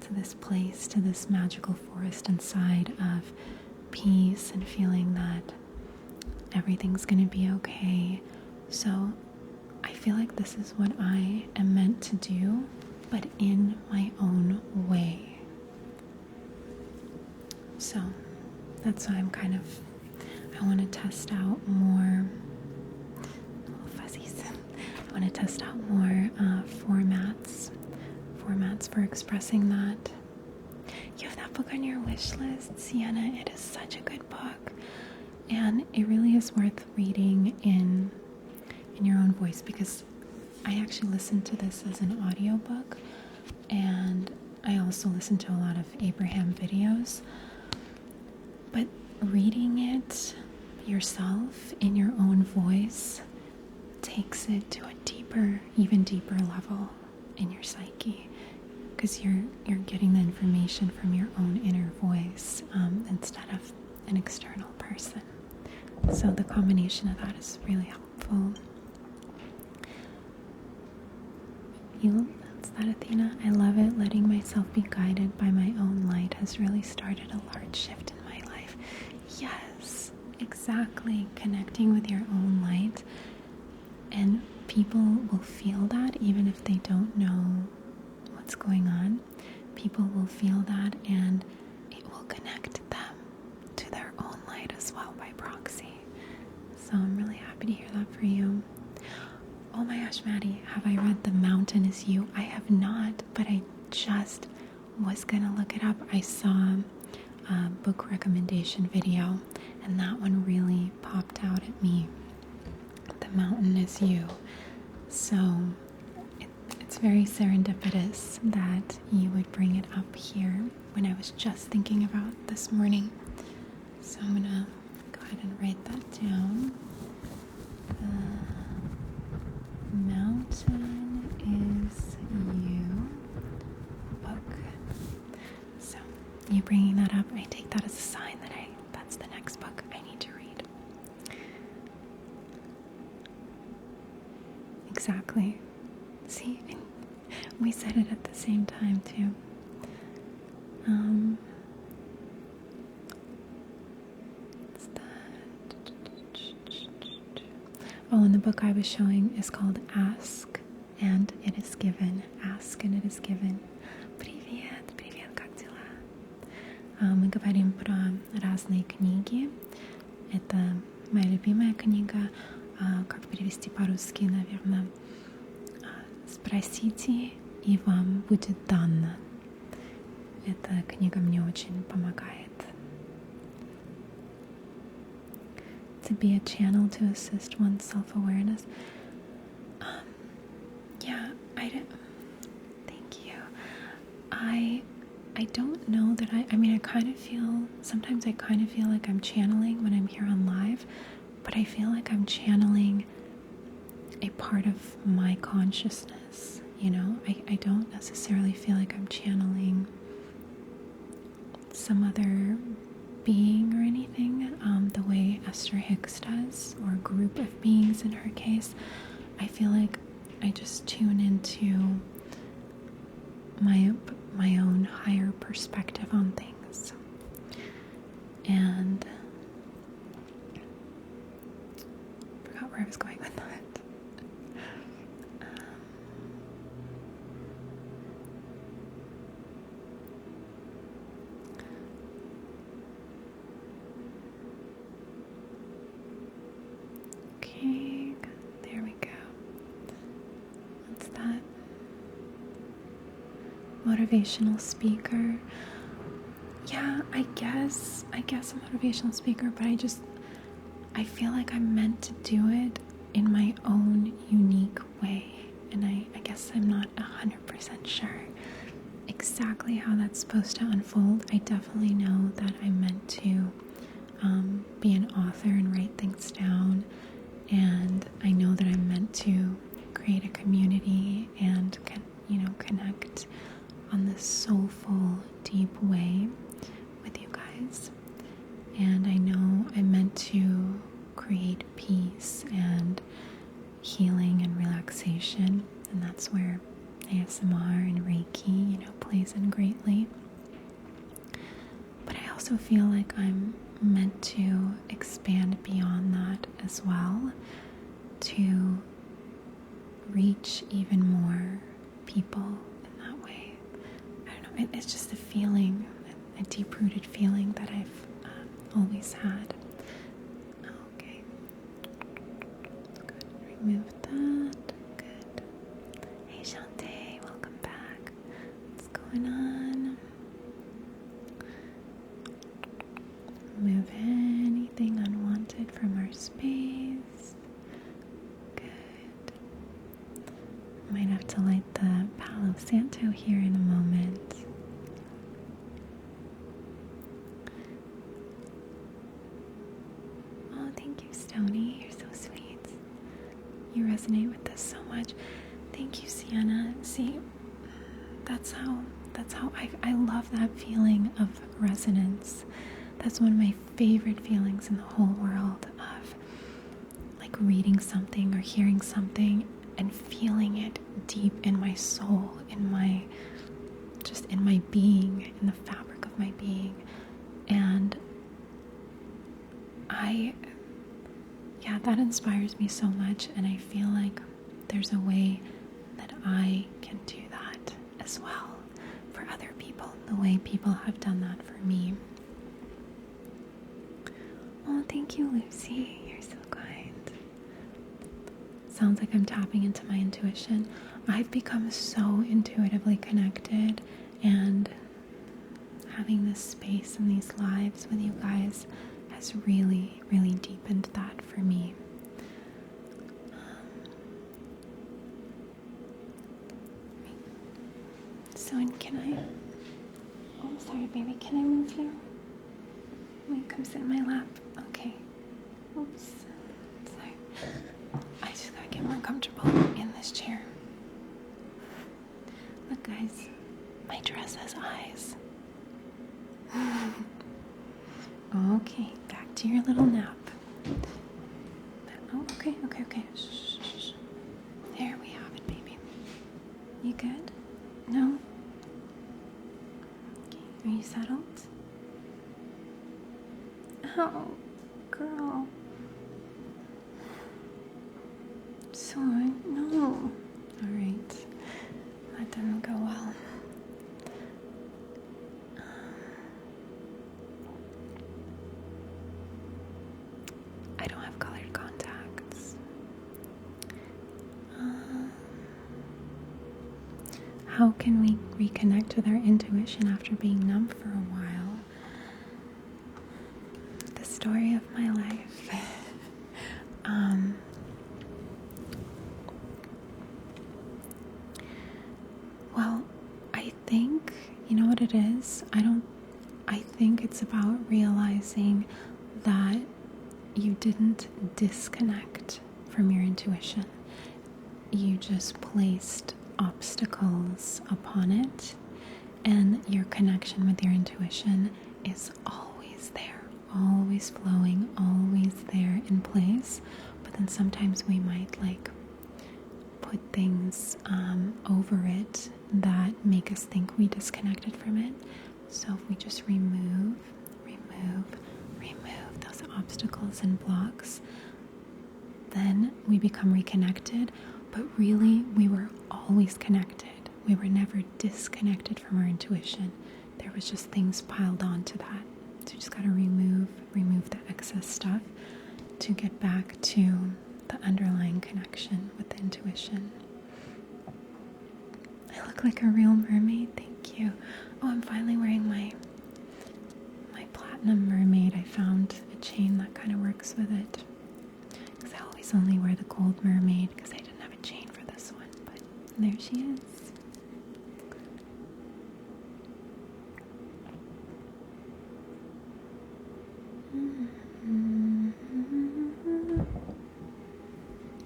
to this place, to this magical forest inside of peace and feeling that everything's going to be okay. So I feel like this is what I am meant to do, but in my own way. So that's why I want to test out more little fuzzies. I want to test out more formats for expressing that. You have that book on your wish list, Sienna. It is such a good book, and it really is worth reading in your own voice, because I actually listened to this as an audiobook, and I also listened to a lot of Abraham videos. But reading it yourself in your own voice takes it to a deeper, even deeper level in your psyche, because you're getting the information from your own inner voice instead of an external person. So the combination of that is really helpful. That's that, Athena. I love it. Letting myself be guided by my own light has really started a large shift in my life. Yes, exactly. Connecting with your own light. And people will feel that even if they don't know what's going on. People will feel that, and it will connect them to their own light as well by proxy. So I'm really happy to hear that for you. Oh my gosh, Maddie, have I read The Mountain Is You? I have not, but I just was gonna look it up. I saw a book recommendation video, and that one really popped out at me. The Mountain Is You. So it's very serendipitous that you would bring it up here when I was just thinking about this morning. So I'm gonna go ahead and write that down. Mountain Is You book. So you bringing that up, I take that as a sign that that's the next book I need to read. Exactly. See, we said it at the same time too. What's that? Oh, and the book I was showing is called Ask and It Is Given. Ask and It Is Given. Привет, как дела? Мы говорим про разные книги. Это моя любимая книга. Как перевести по-русски, наверное? Спросите, и вам будет дано. Эта книга мне очень помогает. To be a channel to assist one's self-awareness. Thank you. I don't know that sometimes I kind of feel like I'm channeling when I'm here on live, but I feel like I'm channeling a part of my consciousness, you know? I don't necessarily feel like I'm channeling some other being or anything, the way Esther Hicks does, or a group of beings in her case. I feel like I just tune into my own higher perspective on things. And I forgot where I was going with that. Okay, there we go. What's that? Motivational speaker. Yeah, I guess a motivational speaker, but I feel like I'm meant to do it in my own unique way. And I guess I'm not 100% sure exactly how that's supposed to unfold. I definitely know that I'm meant to be an author and write things down. And I know that I'm meant to create a community and connect on this soulful, deep way with you guys. And I know I'm meant to create peace and healing and relaxation, and that's where ASMR and Reiki, plays in greatly. But I also feel like I'm meant to expand beyond that as well, to reach even more people in that way. I don't know, it's just a feeling, a deep-rooted feeling that I've always had. Okay, good. Remove that. Good. Hey Shantae, welcome back. What's going on? Remove anything unwanted from our space. Good. Might have to light the Palo Santo here in a moment. Oh, thank you, Stony. You're so sweet. You resonate with this so much. Thank you, Sienna. See, that's how I love that feeling of resonance. That's one of my favorite feelings in the whole world, of like reading something or hearing something and feeling it deep in my soul, in my being, in the fabric of my being. And that inspires me so much, and I feel like there's a way that I can do that as well for other people, the way people have done that for me. Oh, thank you, Lucy. You're so kind. Sounds like I'm tapping into my intuition. I've become so intuitively connected, and having this space and these lives with you guys has really, really deepened that for me. So, can I... Oh, I'm sorry, baby. Can I move you? Will you come sit in my lap? Okay. Oops. Sorry. I just gotta get more comfortable in this chair. Look, guys. My dress has eyes. Okay, back to your little nap. Oh, okay. Shh. There we have it, baby. You good? No? Okay, are you settled? Oh, girl. Sorry, no. Alright, that didn't go well. I don't have colored contacts. How can we reconnect with our intuition after being numb for a while? The story of my life. Well, I think, you know what it is? I think it's about realizing that you didn't disconnect from your intuition. You just placed obstacles upon it, and your connection with your intuition is always there, always flowing, always there in place. But then sometimes we might like put things over it that make us think we disconnected from it. So if we just remove those obstacles and blocks, then we become reconnected. But really, we were always connected. We were never disconnected from our intuition. There was just things piled onto that. So you just got to remove the excess stuff to get back to the underlying connection with the intuition. I look like a real mermaid. Thank you. Oh, I'm finally wearing my platinum mermaid. I found a chain that kind of works with it. Because I always only wear the gold mermaid because I didn't have a chain for this one. But there she is.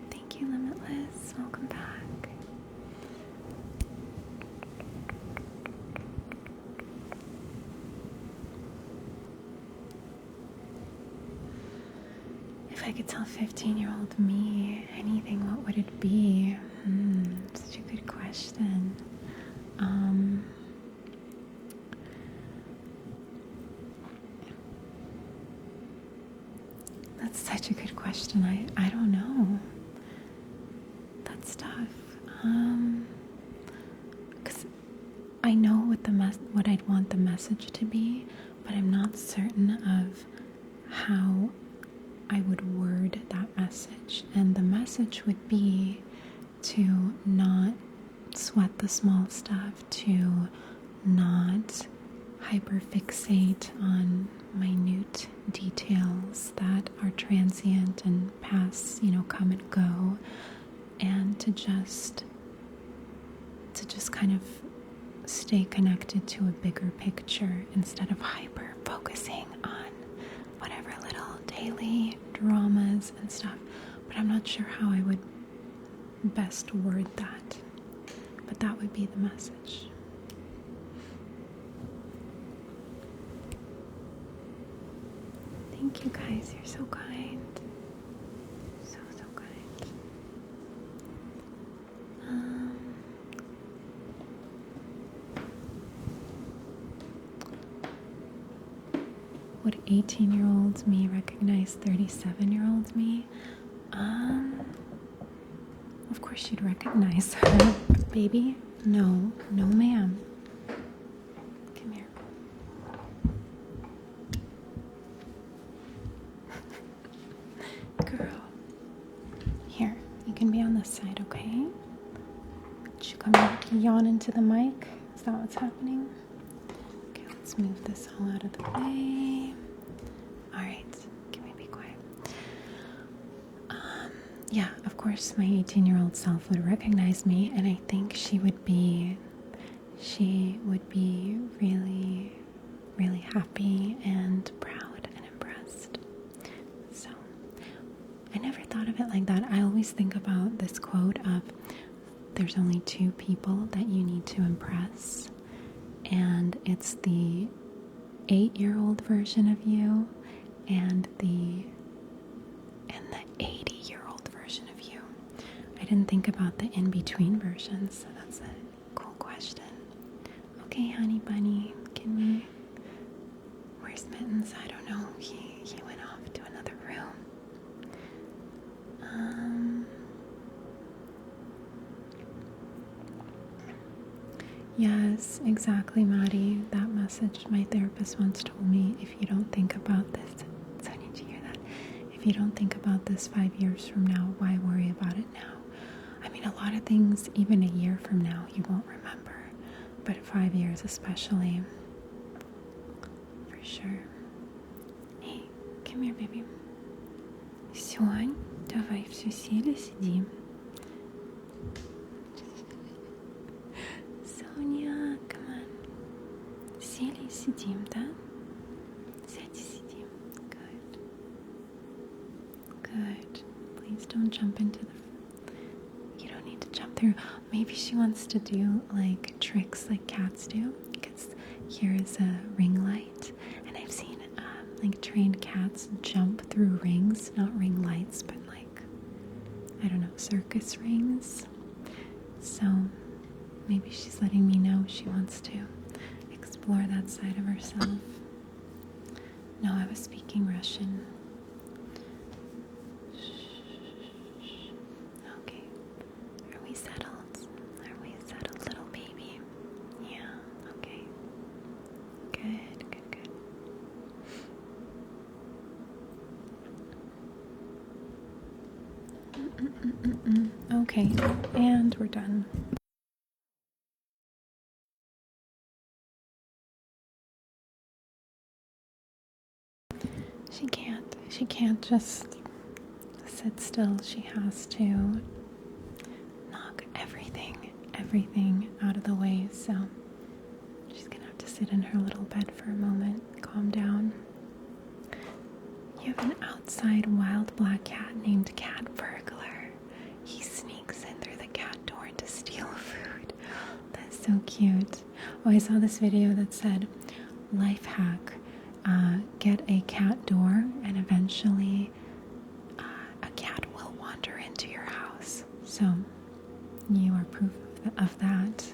Thank you, Limitless. Welcome back. If I could tell 15-year-old me anything, what would it be? Such a good question. That's such a good question. I don't know. That's tough. Because I know what I'd want the message to be, but I'm not certain of how I would word that message. And the message would be to not sweat the small stuff, to not hyperfixate on minute details that are transient and pass, come and go, and to just kind of stay connected to a bigger picture instead of hyper focusing on whatever little daily dramas and stuff. But I'm not sure how I would best word that, but that would be the message. Thank you guys, you're so kind. So kind. Would 18-year-old me recognize 37-year-old me? Of course she'd recognize her. Baby, no ma'am. Come here. Girl. Here, you can be on this side, okay? Should you come yawn into the mic? Is that what's happening? Okay, let's move this all out of the way. Alright, can we be quiet? Yeah, of course my 18-year-old self would recognize me, and I think she would be really, really happy and proud and impressed. So, I never thought of it like that. I always think about this quote of, there's only two people that you need to impress, and it's the 8-year-old version of you and the 80-year-old version of you. I didn't think about the in-between versions, so that's a cool question. Okay, honey bunny, where's Mittens? I don't know. He went off to another room. Yes, exactly, Maddie. That message my therapist once told me, if you don't think about this, so I need to hear that. If you don't think about this 5 years from now, why worry about it now? I mean, a lot of things, even a year from now, you won't remember. But 5 years especially, for sure. Hey, come here, baby. Сёнь, давай все сели, сидим. Соня, come on. Сели, сидим, да? Сядь, сидим. Good. Please don't jump into you don't need to jump through. Maybe she wants to do like tricks like cats do, because here is a ring light, and like trained cats jump through rings, not ring lights, but like, I don't know, circus rings. So maybe she's letting me know she wants to explore that side of herself. No, I was speaking Russian. Okay. Are we settled? Are we settled, little baby? Yeah, okay. Good, good, good. Okay, and we're done. She can't just sit still. She has to knock everything out of the way. So she's gonna have to sit in her little bed for a moment, calm down. You have an outside wild black cat named Cat Burglar. He sneaks in through the cat door to steal food. That's so cute. Oh, I saw this video that said, life hack, get a cat door and eventually a cat will wander into your house. So you are proof of that.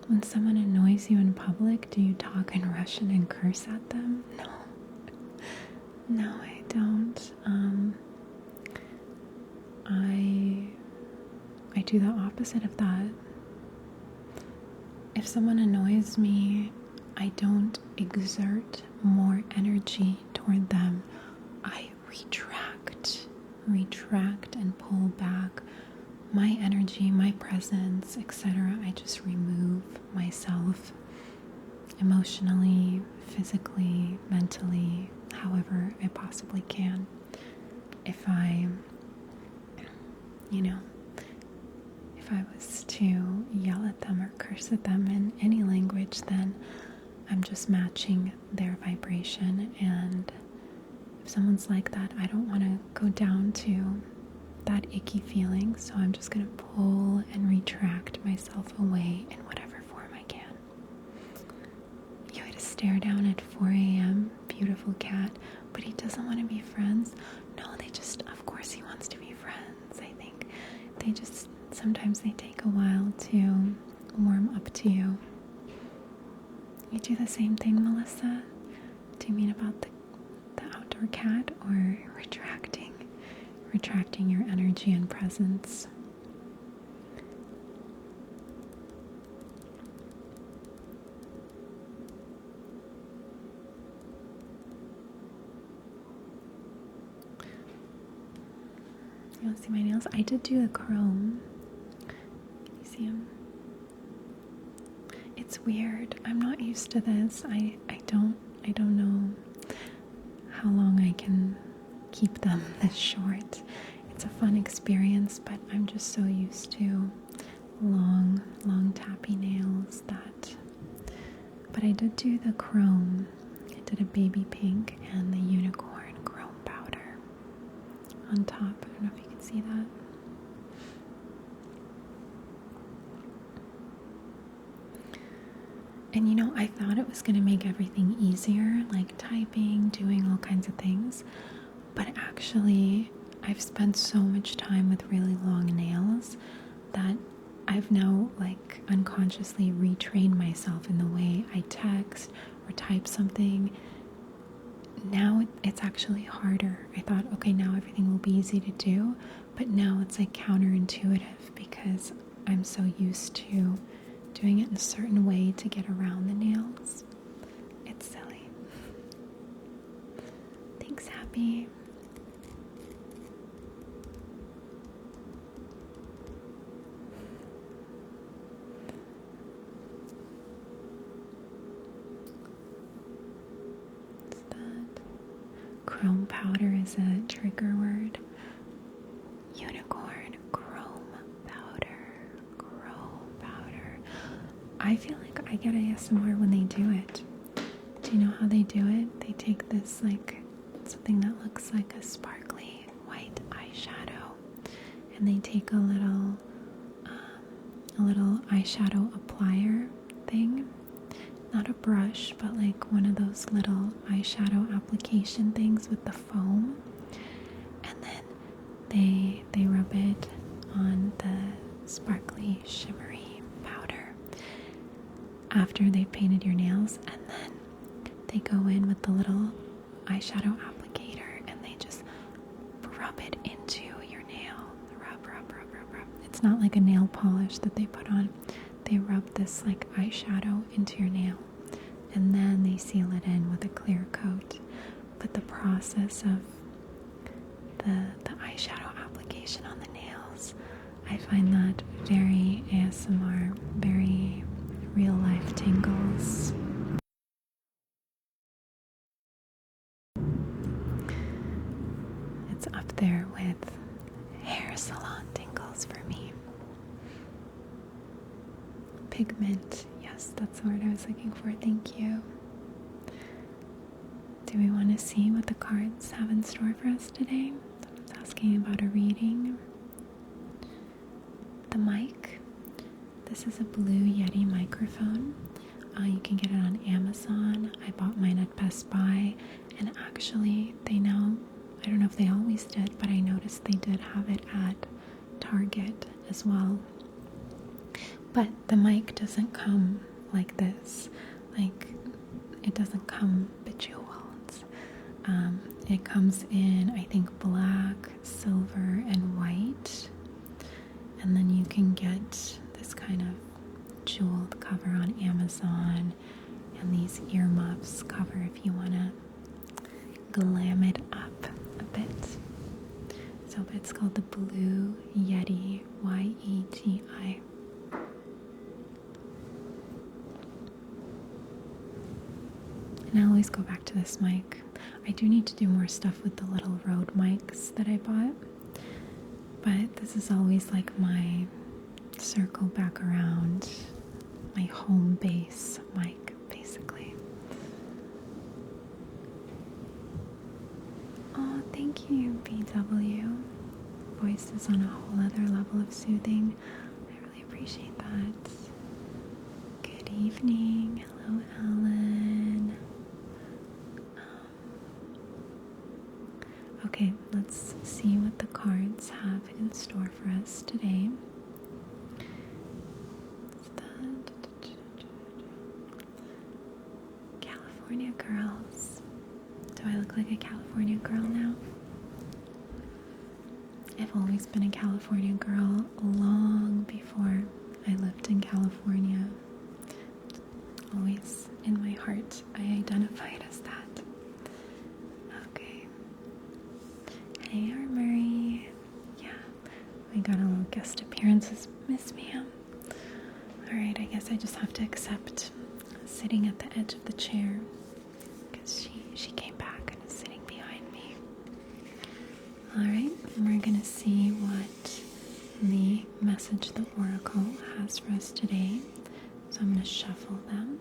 When someone annoys you in public, do you talk in Russian and curse at them? No, I don't. I do the opposite of that. If someone annoys me, I don't exert more energy toward them. I retract and pull back my energy, my presence, etc. I just remove myself emotionally, physically, mentally, however I possibly can. If I was to yell at them or curse at them in any language, then I'm just matching their vibration. And if someone's like that, I don't want to go down to that icky feeling, so I'm just going to pull and retract myself away in whatever form I can. You had to stare down at 4 a.m. Beautiful cat, but he doesn't want to be friends. No, of course he wants to be friends. I think sometimes they take a while to warm up to you. You do the same thing, Melissa? Do you mean about the outdoor cat, or retracting your energy and presence? You want to see my nails? I did do the chrome. Can you see them? It's weird. I'm not used to this. I don't know how long I can keep them this short. It's a fun experience, but I'm just so used to long tappy nails but I did do the chrome. I did a baby pink and the unicorn chrome powder on top. I don't know if you can see that. And I thought it was going to make everything easier, like typing, doing all kinds of things. But actually, I've spent so much time with really long nails that I've now unconsciously retrained myself in the way I text or type something. Now it's actually harder. I thought, okay, now everything will be easy to do, but now it's counterintuitive because I'm so used to doing it in a certain way to get around the nails. It's silly. Thanks, Happy. What's that? Chrome powder is a trigger word. Unicorn, chrome powder. I feel like I get ASMR when they do it. Do you know how they do it? They take this something that looks like a sparkly white eyeshadow, and they take a little a little eyeshadow applier thing. Not a brush, but like one of those little eyeshadow application things with the foam. And then they rub it on the sparkly, shimmery powder after they've painted your nails, and then they go in with the little eyeshadow applicator and they just rub it into your nail. Rub, rub, rub, rub, rub. It's not like a nail polish that they put on. They rub this like eyeshadow into your nail and then they seal it in with a clear coat. But the process of the eyeshadow application on the nails, I find that very ASMR, very real life tingles. It's up there with hair salon tingles for me. Pigment, yes, that's the word I was looking for, thank you. Do we want to see what the cards have in store for us today? Someone's asking about a reading. The mic. This is a blue Yeti microphone. You can get it on Amazon. I bought mine at Best Buy, and actually they now, I don't know if they always did, but I noticed they did have it at Target as well. But the mic doesn't come like this. Like, it doesn't come bejeweled. It comes in, I think, black, silver, and white. And then you can get this kind of jeweled cover on Amazon, and these earmuffs cover if you want to glam it up a bit. So it's called the Blue Yeti, Y-E-T-I. And I always go back to this mic. I do need to do more stuff with the little Rode mics that I bought, but this is always like my circle back around, my home base mic, basically. Oh, thank you, BW. Voice is on a whole other level of soothing. I really appreciate that. Good evening. Hello, Ellen. Okay, let's see what the cards have in store for us today. California girls. Do I look like a California girl now? I've always been a California girl long before I lived in California. Always in my heart, I identified as that. Okay. Hey, Armory. Yeah, we got a little guest appearance, Miss Ma'am. Alright, I guess I just have to accept sitting at the edge of the chair because she came back and is sitting behind me. Alright, we're gonna see what the message the Oracle has for us today. So I'm gonna shuffle them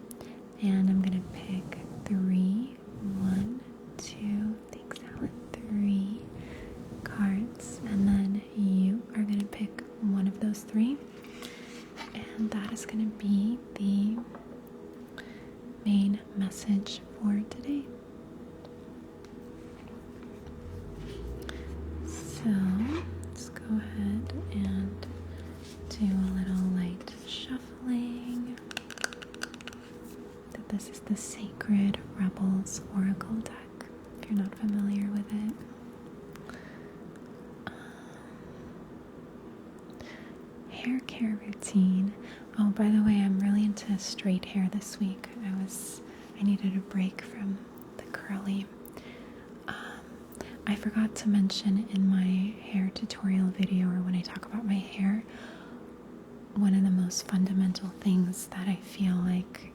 and I'm gonna pick 3, 1, 2, thanks Alan, 3 cards, and then you are gonna pick one of those 3, and that is gonna be the main message for today. So let's go ahead and do a little light shuffling. This is the Sacred Rebels Oracle deck, if you're not familiar with it. Hair care routine. Oh, by the way, I'm really into straight hair this week. I needed a break from the curly. I forgot to mention in my hair tutorial video, or when I talk about my hair, one of the most fundamental things that I feel like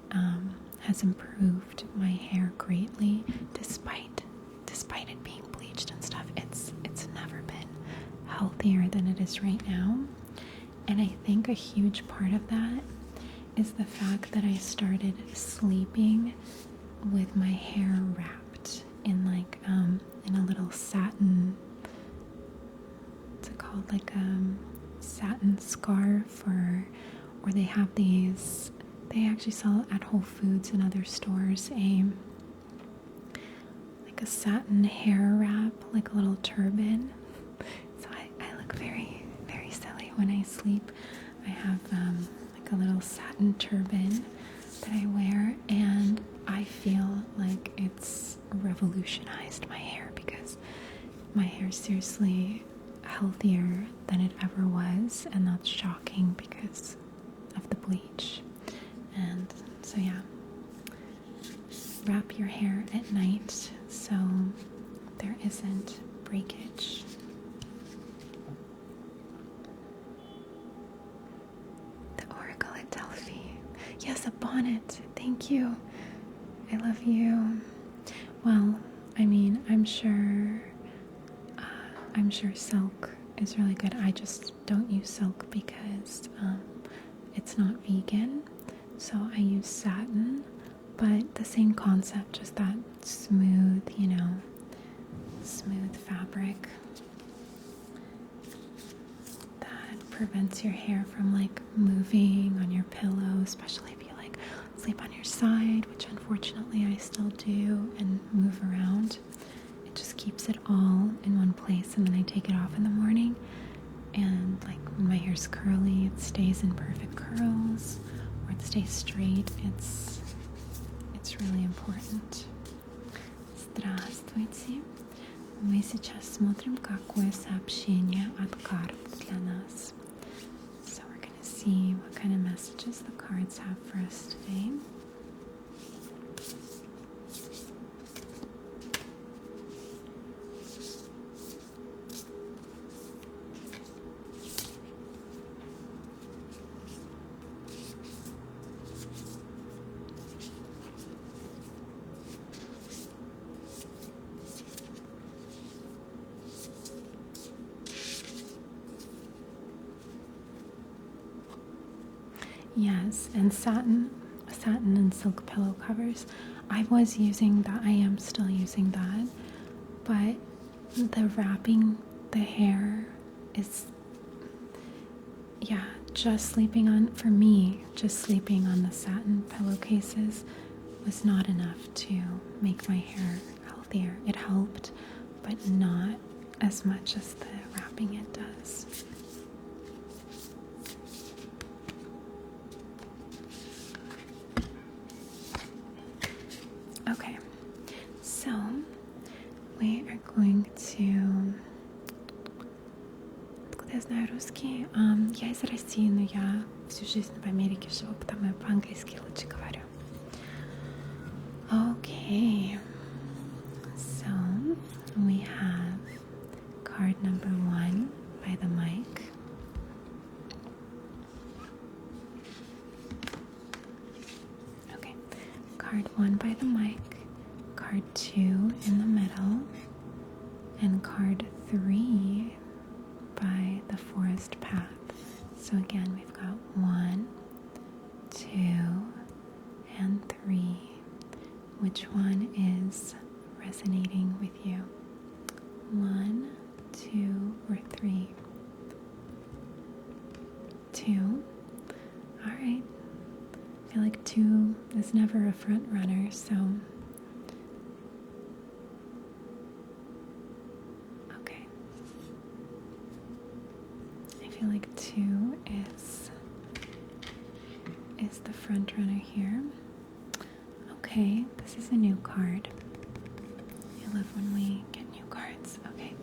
has improved my hair greatly, despite it being bleached and stuff. It's never been healthier than it is right now. And I think a huge part of that is the fact that I started sleeping with my hair wrapped in like in a little satin, what's it called, like satin scarf or or they have these, they actually sell at Whole Foods and other stores like a satin hair wrap, like a little turban. So I look very, very silly when I sleep. I have like a little satin turban that I wear, and I feel like it's revolutionized my hair because my hair is seriously healthier than it ever was, and that's shocking because of the bleach. And so yeah, wrap your hair at night so there isn't breakage. The Oracle at Delphi. Yes, a bonnet. Thank you. I love you. Well, I mean, I'm sure silk is really good. I just don't use silk because it's not vegan. So I use satin, but the same concept, just that smooth, smooth fabric that prevents your hair from like moving on your pillow, especially if you like sleep on your side, which unfortunately I still do, and move around. It just keeps it all in one place, and then I take it off in the morning, and like when my hair's curly, it stays in perfect curls, or it stays straight. It's really important. Здравствуйте. Мы сейчас смотрим, какое сообщение от карт для нас. So we're going to see what kind of messages the cards have for us today. Yes, and satin and silk pillow covers. I was using that. I am still using that, but the wrapping the hair is, just sleeping on the satin pillowcases was not enough to make my hair healthier. It helped, but not as much as the wrapping it does. Okay, so we are going to... Откуда я знаю русский? Я из России, но я всю жизнь в Америке живу, потому я по-английски лучше говорю. Okay, so we have card number 1 by the mic. Okay, card 1 by the mic, card 2 in the middle, and card 3 by the forest path. So again, we've got 1, 2, and 3. Which one is resonating with you? 1, 2, or 3? 2. All right. I feel like 2 is never a front runner, so okay. I feel like 2 is the front runner here. Okay, this is a new card. I love when we get new cards. Okay,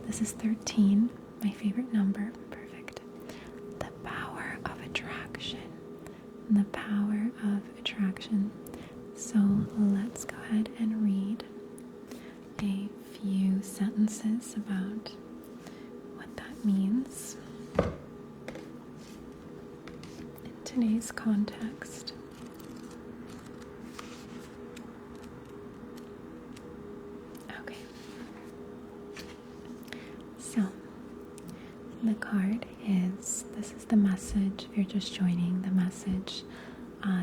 this is 13, my favorite number. Perfect. The power of attraction. The power of attraction. So let's go ahead and read a few sentences about what that means in today's context. So, the card this is the message, if you're just joining, the message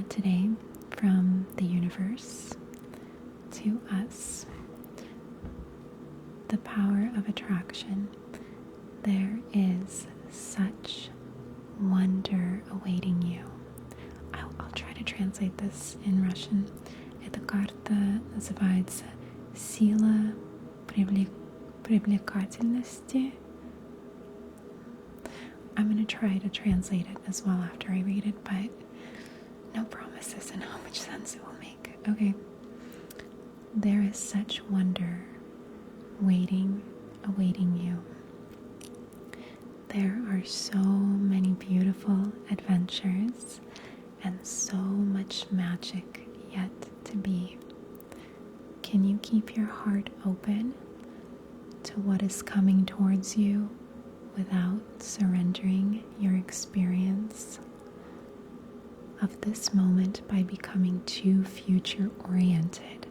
today from the universe to us. The power of attraction. There is such wonder awaiting you. Эта карта называется «Сила привлекательности». I'm going to try to translate it as well after I read it, but no promises on how much sense it will make. Okay. There is such wonder awaiting you. There are so many beautiful adventures and so much magic yet to be. Can you keep your heart open to what is coming towards you without surrendering your experience of this moment by becoming too future-oriented?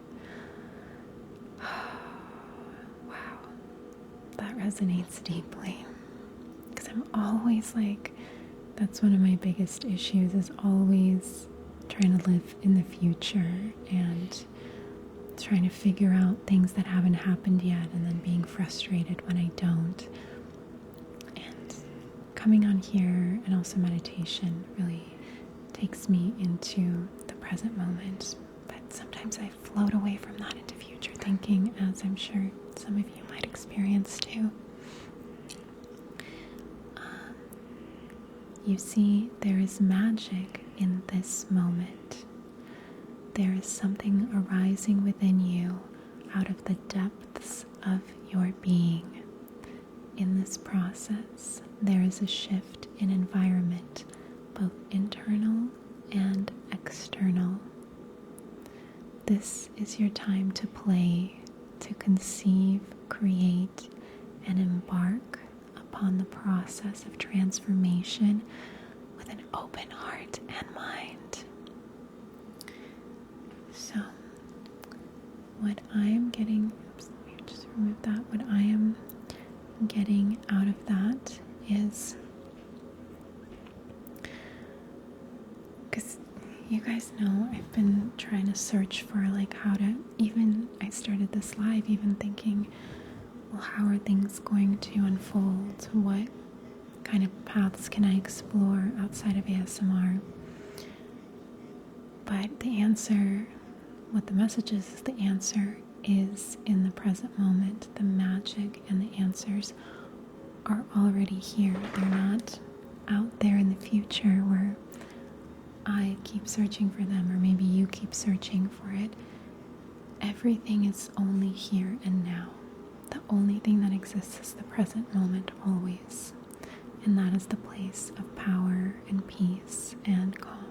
Wow, that resonates deeply. Because I'm always that's one of my biggest issues, is always trying to live in the future and trying to figure out things that haven't happened yet and then being frustrated when I don't. And coming on here and also meditation really takes me into the present moment. But sometimes I float away from that into future thinking, as I'm sure some of you might experience too. You see, there is magic in this moment. There is something arising within you out of the depths of your being. In this process, there is a shift in environment, both internal and external. This is your time to play, to conceive, create, and embark upon the process of transformation with an open heart and mind. So, what I am getting, let me just remove that. What I am getting out of that is, because you guys know I've been trying to search for how to, I started this live even thinking, well, how are things going to unfold? What kind of paths can I explore outside of ASMR? But the answer, what the message is the answer is in the present moment. The magic and the answers are already here. They're not out there in the future where I keep searching for them, or maybe you keep searching for it. Everything is only here and now. The only thing that exists is the present moment always. And that is the place of power and peace and calm.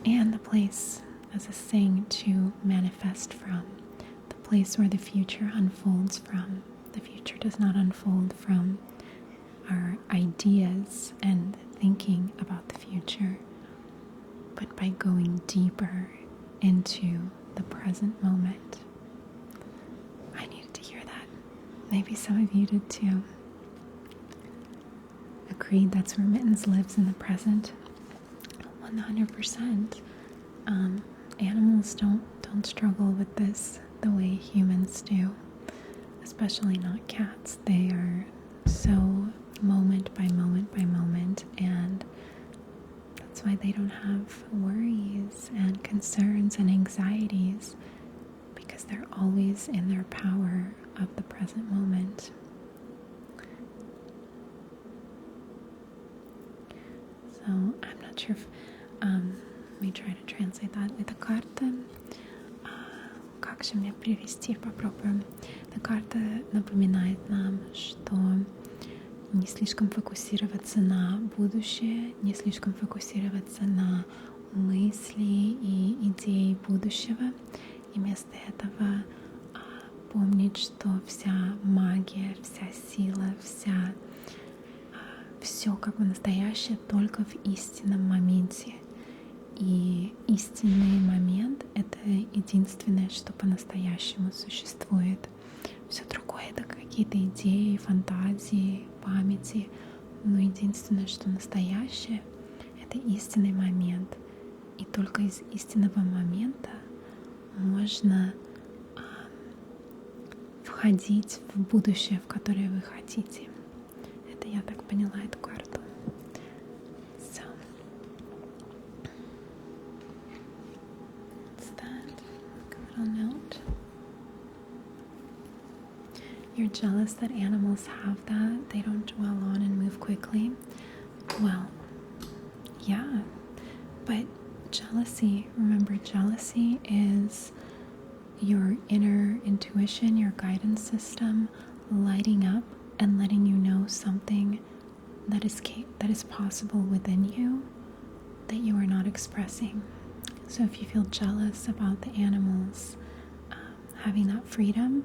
And the place, as a saying, to manifest from. The place where the future unfolds from. The future does not unfold from our ideas and thinking about the future, but by going deeper into the present moment. I needed to hear that. Maybe some of you did too. Agreed, that's where Mittens lives, in the present. 100%. Animals don't struggle with this the way humans do, especially not cats. They are so moment by moment by moment, and that's why they don't have worries and concerns and anxieties, because they're always in their power of the present moment. So I'm not sure if let me try to translate that. Эта карта, как же мне перевести, попробуем. Эта карта напоминает нам, что не слишком фокусироваться на будущее, не слишком фокусироваться на мысли и идеи будущего, и вместо этого помнить, что вся магия, вся сила, все как бы настоящее только в истинном моменте. И истинный момент — это единственное, что по-настоящему существует. Все другое — это какие-то идеи, фантазии, памяти. Но единственное, что настоящее — это истинный момент. И только из истинного момента можно входить в будущее, в которое вы хотите. Это я так поняла эту карту. So. What's that? A little note. You're jealous that animals have that. They don't dwell on and move quickly. Well, yeah, but jealousy, remember, jealousy is your inner intuition, your guidance system lighting up and letting you know something that is possible within you that you are not expressing. So if you feel jealous about the animals having that freedom,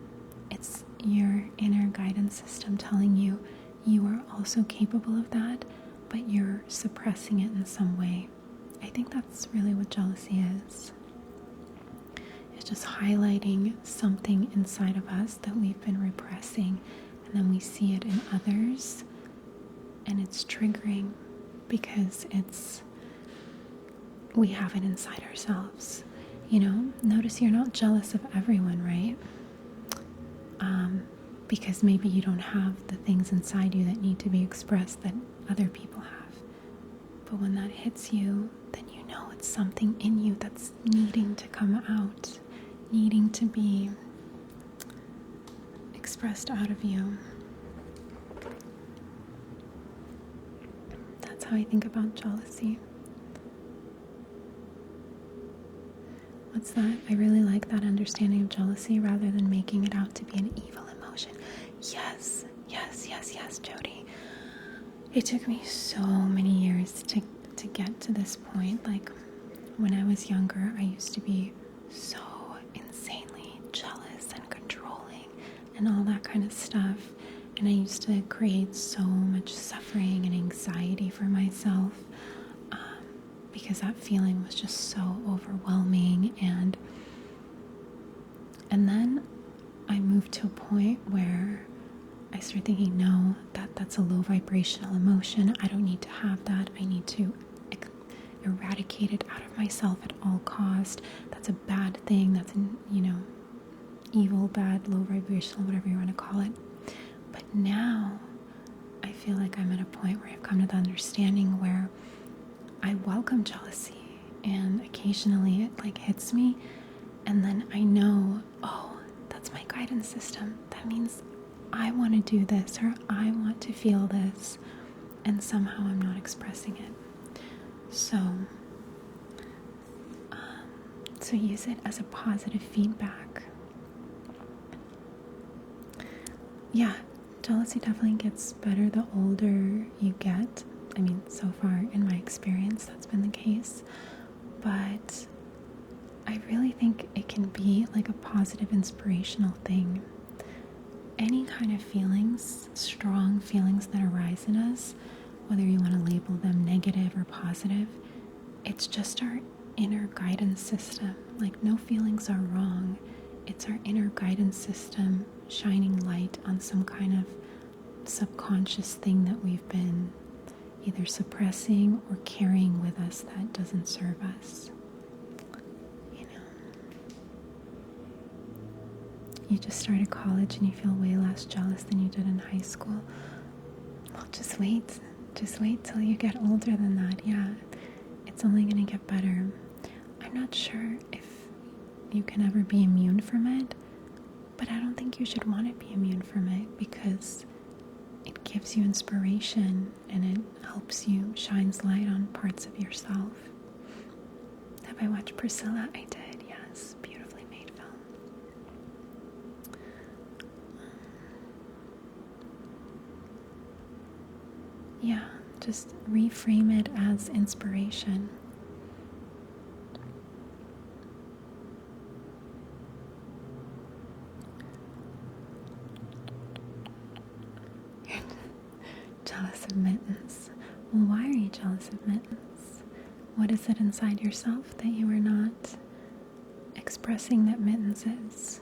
it's your inner guidance system telling you you are also capable of that, but you're suppressing it in some way. I think that's really what jealousy is. It's just highlighting something inside of us that we've been repressing, and then we see it in others, and it's triggering because we have it inside ourselves. Notice you're not jealous of everyone, right? Because maybe you don't have the things inside you that need to be expressed that other people have. But when that hits you, then you know it's something in you that's needing to come out, needing to be expressed out of you. That's how I think about jealousy. What's that? I really like that understanding of jealousy rather than making it out to be an evil emotion. Yes, Jody. It took me so many years to get to this point. Like, when I was younger, I used to be so insanely jealous and controlling and all that kind of stuff. And I used to create so much suffering and anxiety for myself. Because that feeling was just so overwhelming, and then I moved to a point where I started thinking, no, that's a low vibrational emotion. I don't need to have that. I need to eradicate it out of myself at all cost. That's a bad thing. That's an evil, bad, low vibrational, whatever you want to call it. But now I feel like I'm at a point where I've come to the understanding where I welcome jealousy, and occasionally it hits me, and then I know, oh, that's my guidance system. That means I want to do this, or I want to feel this, and somehow I'm not expressing it. So use it as a positive feedback. Yeah, jealousy definitely gets better the older you get. I mean, so far in my experience, that's been the case. But I really think it can be like a positive, inspirational thing. Any kind of feelings, strong feelings that arise in us, whether you want to label them negative or positive, it's just our inner guidance system. Like, no feelings are wrong. It's our inner guidance system shining light on some kind of subconscious thing that we've been either suppressing or carrying with us that doesn't serve us. You just started college and you feel way less jealous than you did in high school. Well, just wait till you get older than that. Yeah, it's only going to get better. I'm not sure if you can ever be immune from it, but I don't think you should want to be immune from it, because it gives you inspiration and it helps you, shines light on parts of yourself. Have I watched Priscilla? I did, yes. Beautifully made film. Yeah, just reframe it as inspiration. Jealous of mittens. Well, why are you jealous of mittens? What is it inside yourself that you are not expressing that mittens is?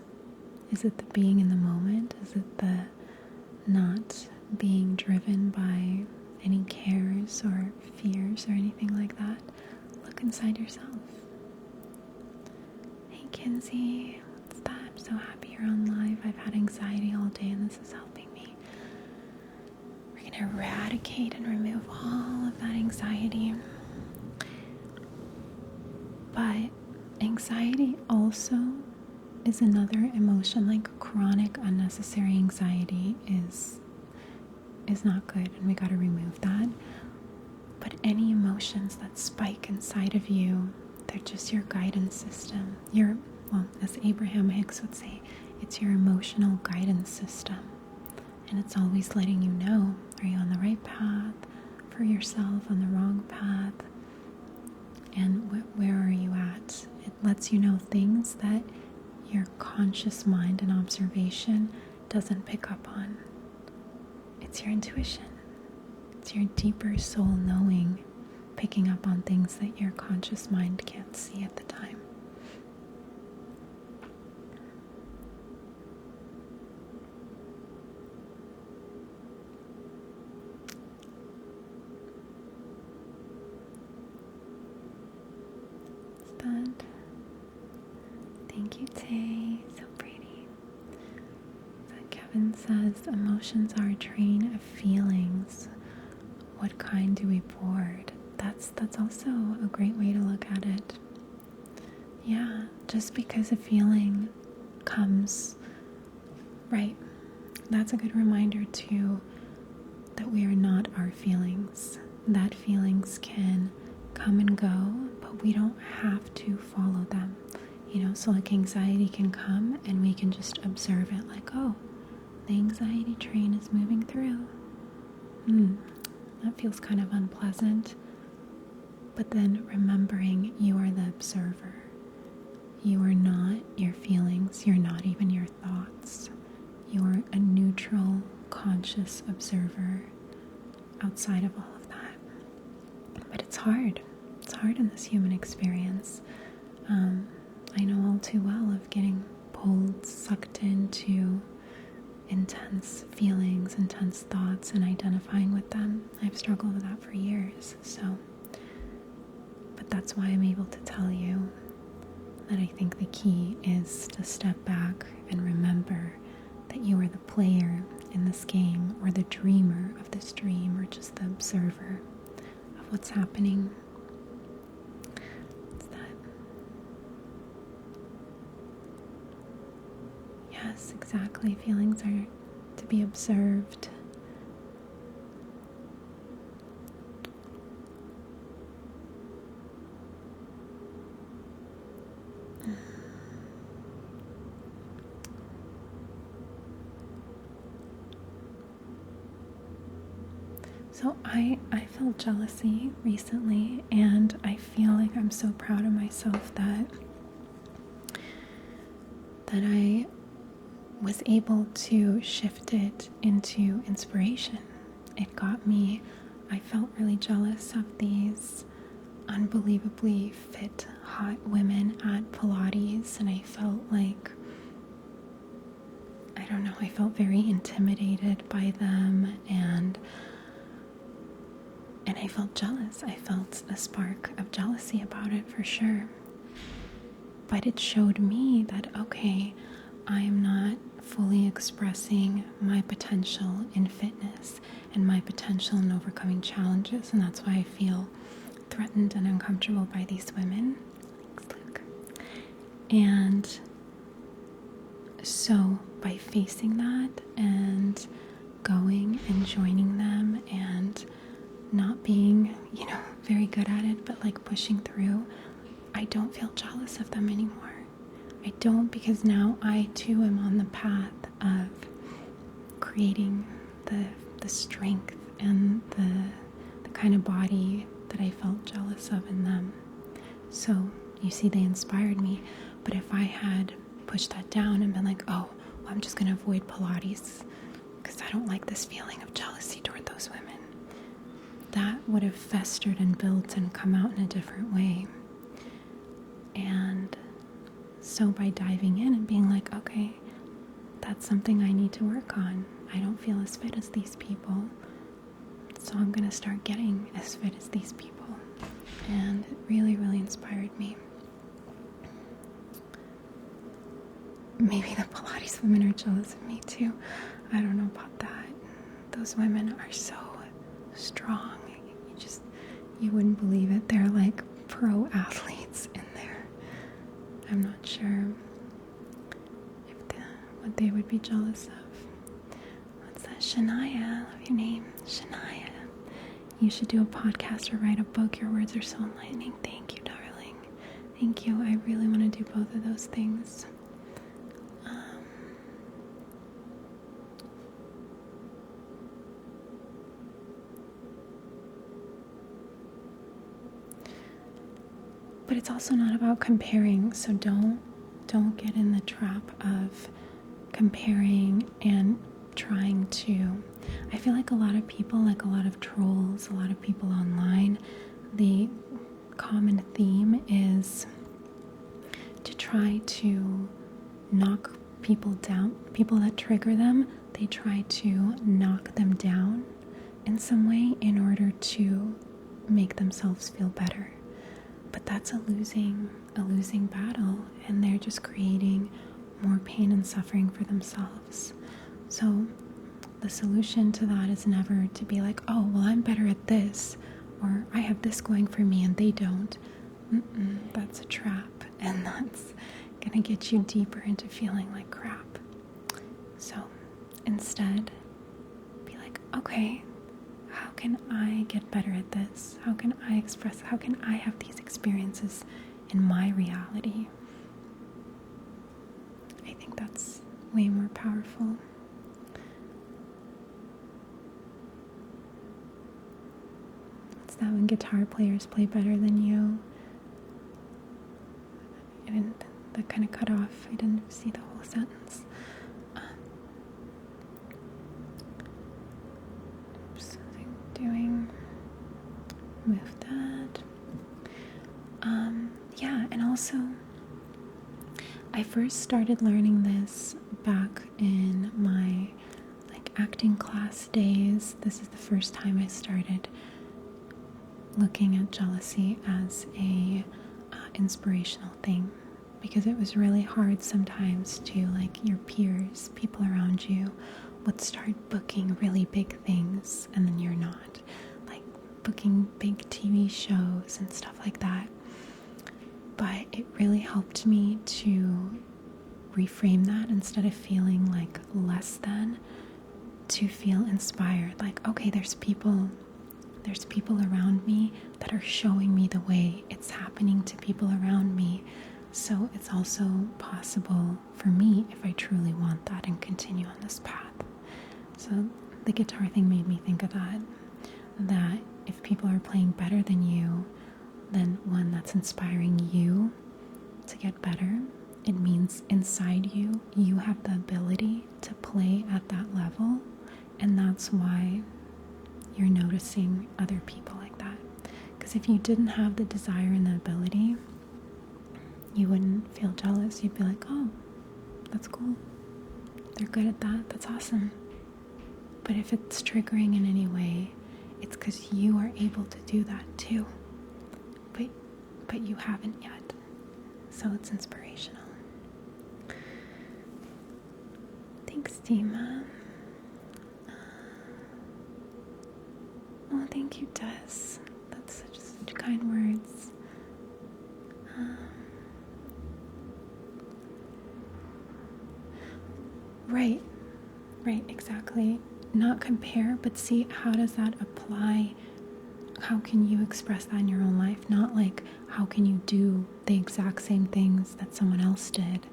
Is it the being in the moment? Is it the not being driven by any cares or fears or anything like that? Look inside yourself. Hey, Kinsey, what's that? I'm so happy you're on live. I've had anxiety all day and this is helping me. We're going to eradicate and remove all of that anxiety. But Anxiety also is another emotion. Like chronic unnecessary anxiety is not good, and we got to remove that. But any emotions that spike inside of you, they're just your guidance system. As Abraham Hicks would say, it's your emotional guidance system. And it's always letting you know, are you on the right path for yourself, on the wrong path? And where are you at? It lets you know things that your conscious mind and observation doesn't pick up on. It's your intuition. It's your deeper soul knowing, picking up on things that your conscious mind can't see at the time. That. Thank you, Tay. So pretty. So Kevin says, emotions are a train of feelings. What kind do we board? That's also a great way to look at it. Yeah, just because a feeling comes, right? That's a good reminder too, that we are not our feelings. That feelings can come and go, but we don't have to follow them. So like anxiety can come and we can just observe it like, oh, the anxiety train is moving through. That feels kind of unpleasant. But then remembering you are the observer. You are not your feelings. You're not even your thoughts. You are a neutral, conscious observer outside of all of that. But it's hard. It's hard in this human experience. I know all too well of getting pulled, sucked into intense feelings, intense thoughts, and identifying with them. I've struggled with that for years, but that's why I'm able to tell you that I think the key is to step back and remember that you are the player in this game, or the dreamer of this dream, or just the observer of what's happening. It's that. Yes, exactly. Feelings are to be observed. So I felt jealousy recently, and I feel like I'm so proud of myself that I was able to shift it into inspiration. I felt really jealous of these unbelievably fit, hot women at Pilates, and I felt like, I don't know, I felt very intimidated by them, and I felt jealous. I felt a spark of jealousy about it for sure. But it showed me that, okay, I'm not fully expressing my potential in fitness and my potential in overcoming challenges, and that's why I feel threatened and uncomfortable by these women. Thanks, Luke. And so by facing that and going and joining them and not being, very good at it, but like pushing through, I don't feel jealous of them anymore. I don't, because now I too am on the path of creating the strength and the kind of body that I felt jealous of in them. So you see, they inspired me. But if I had pushed that down and been like, oh, well, I'm just going to avoid Pilates because I don't like this feeling of jealousy toward those women, that would have festered and built and come out in a different way. And so by diving in and being like, okay, that's something I need to work on. I don't feel as fit as these people, so I'm going to start getting as fit as these people. And it really, really inspired me. Maybe the Pilates women are jealous of me too. I don't know about that. Those women are so strong. You wouldn't believe it. They're like pro athletes in there. I'm not sure what they would be jealous of. What's that? Shania, I love your name. Shania. You should do a podcast or write a book. Your words are so enlightening. Thank you, darling. Thank you. I really want to do both of those things. But it's also not about comparing, so don't get in the trap of comparing and trying to. I feel like a lot of people, like a lot of trolls, a lot of people online, the common theme is to try to knock people down. People that trigger them, they try to knock them down in some way in order to make themselves feel better. But that's a losing battle, and they're just creating more pain and suffering for themselves. So the solution to that is never to be like, oh, well, I'm better at this, or I have this going for me and they don't. That's a trap, and that's gonna get you deeper into feeling like crap. So instead, be like, okay, how can I get better at this? How can I express? How can I have these experiences in my reality? I think that's way more powerful. It's that when guitar players play better than you. That kind of cut off. I didn't see the whole sentence. Move that. And also I first started learning this back in my acting class days. This is the first time I started looking at jealousy as a inspirational thing, because it was really hard sometimes to, your peers, people around you would start booking really big things and then you're not, booking big TV shows and stuff like that. But it really helped me to reframe that, instead of feeling less than, to feel inspired. Okay, there's people around me that are showing me the way. It's happening to people around me. So it's also possible for me if I truly want that and continue on this path. So the guitar thing made me think of that if people are playing better than you, then one, that's inspiring you to get better. It means inside you, you have the ability to play at that level, and that's why you're noticing other people like that. Because if you didn't have the desire and the ability, you wouldn't feel jealous. You'd be like, oh, that's cool. They're good at that. That's awesome. But if it's triggering in any way, it's because you are able to do that too. But you haven't yet. So it's inspirational. Thanks, Dima. Oh, thank you, Des. That's such kind words. Right, exactly. Not compare, but see, how does that apply? How can you express that in your own life? Not how can you do the exact same things that someone else did,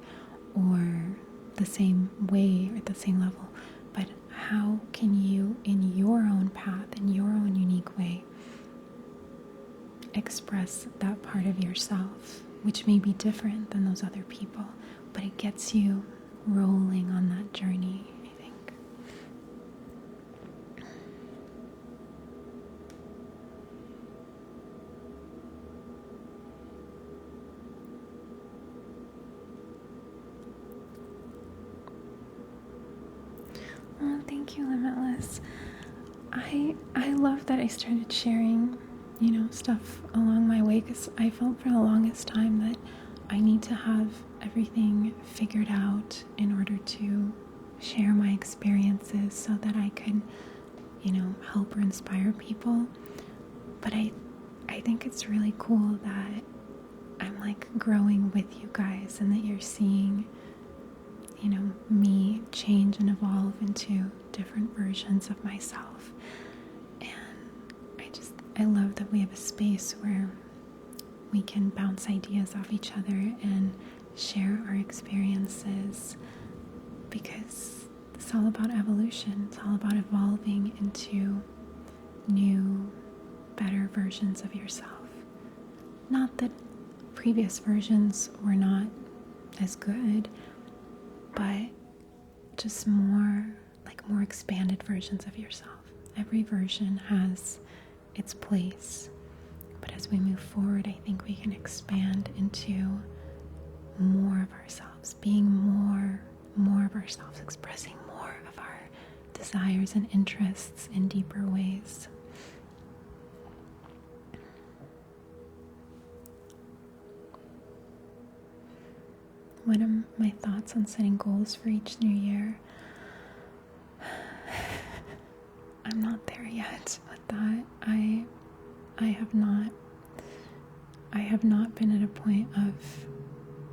or the same way or the same level, but how can you, in your own path, in your own unique way, express that part of yourself, which may be different than those other people, but it gets you rolling on that journey, I think. Oh, thank you, Limitless. I love that I started sharing, stuff along my way, because I felt for the longest time that I need to have everything figured out in order to share my experiences so that I could, help or inspire people. But I think it's really cool that I'm like growing with you guys, and that you're seeing, me change and evolve into different versions of myself. And I love that we have a space where we can bounce ideas off each other and share our experiences, because it's all about evolution. It's all about evolving into new, better versions of yourself. Not that previous versions were not as good, but just more expanded versions of yourself. Every version has its place, but as we move forward, I think we can expand into more of ourselves, being more of ourselves, expressing more of our desires and interests in deeper ways. What are my thoughts on setting goals for each new year? I'm not there yet with that. I have not been at a point of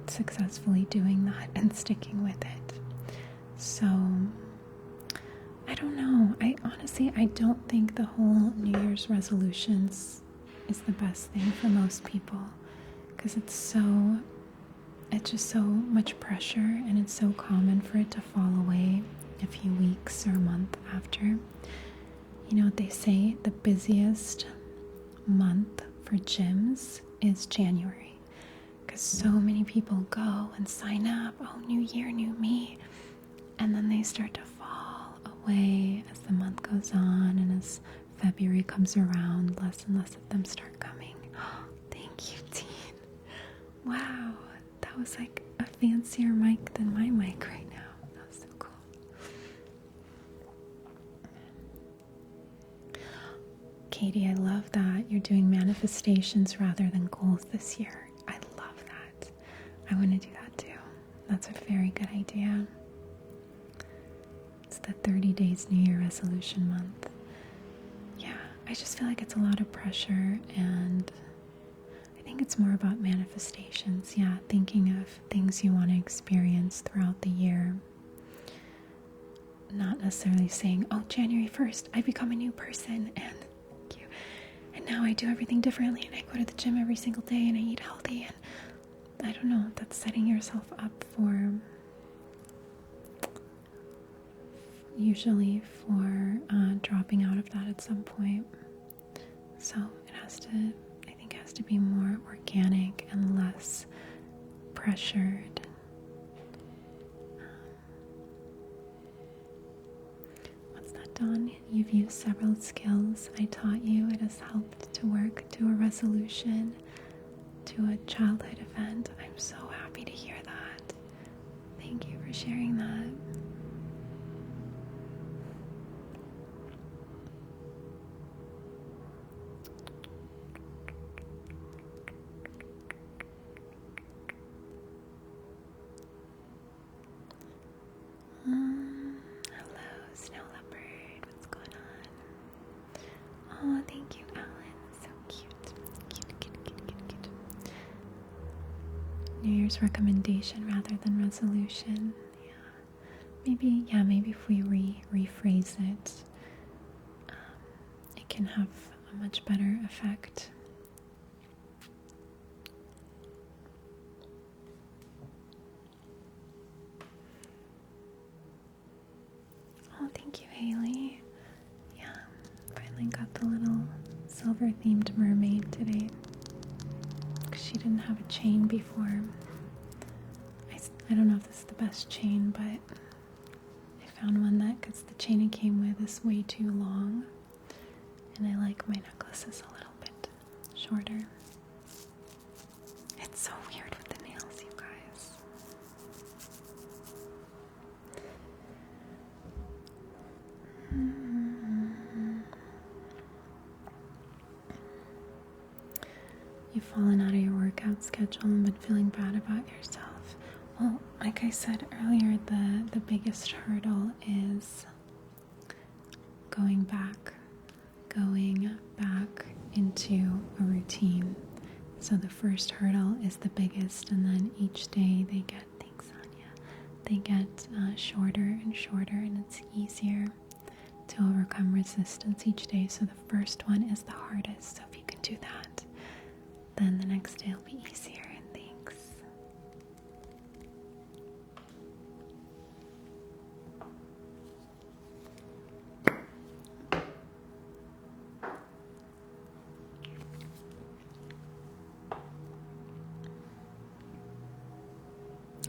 successfully doing that and sticking with it. So I don't know. I don't think the whole New Year's resolutions is the best thing for most people, because it's just so much pressure, and it's so common for it to fall away a few weeks or a month after. You know what they say, the busiest month for gyms is January, because so many people go and sign up, oh, new year, new me, and then they start to fall away as the month goes on, and as February comes around, less and less of them start coming. Oh, thank you, Dean. Wow, that was like a fancier mic than my mic right now. That was so cool. Katie, I love that you're doing manifestations rather than goals this year. I love that. I want to do that too. That's a very good idea. It's the 30 days New Year resolution month. Yeah, I just feel like it's a lot of pressure, and I think it's more about manifestations. Yeah, thinking of things you want to experience throughout the year. Not necessarily saying, oh, January 1st, I become a new person, and now I do everything differently, and I go to the gym every single day, and I eat healthy, and I don't know, that's setting yourself up for dropping out of that at some point. So I think it has to be more organic and less pressured. What's that, Dawn? You've used several skills I taught you. It has helped to work to a resolution, to a childhood event. I'm so happy to hear that. Thank you for sharing that. Hello, Snow Leopard. What's going on? Oh, thank you, Alan. So cute. Cute. New Year's recommendation rather than resolution. Yeah. Maybe if we rephrase it, it can have a much better effect. Oh, thank you, Haley. Yeah, finally got the little silver-themed mermaid today. She didn't have a chain before. I don't know if this is the best chain, but I found one because the chain it came with is way too long, and I like my necklaces a little bit shorter. It's so weird with the nails, you guys. You've fallen out of your workout schedule and been feeling bad about yourself. Well, like I said earlier, the biggest hurdle is going back into a routine. So the first hurdle is the biggest, and then each day they get, thanks Anya, they get shorter and shorter, and it's easier to overcome resistance each day. So the first one is the hardest, so if you can do that, then the next day will be easier, and thanks.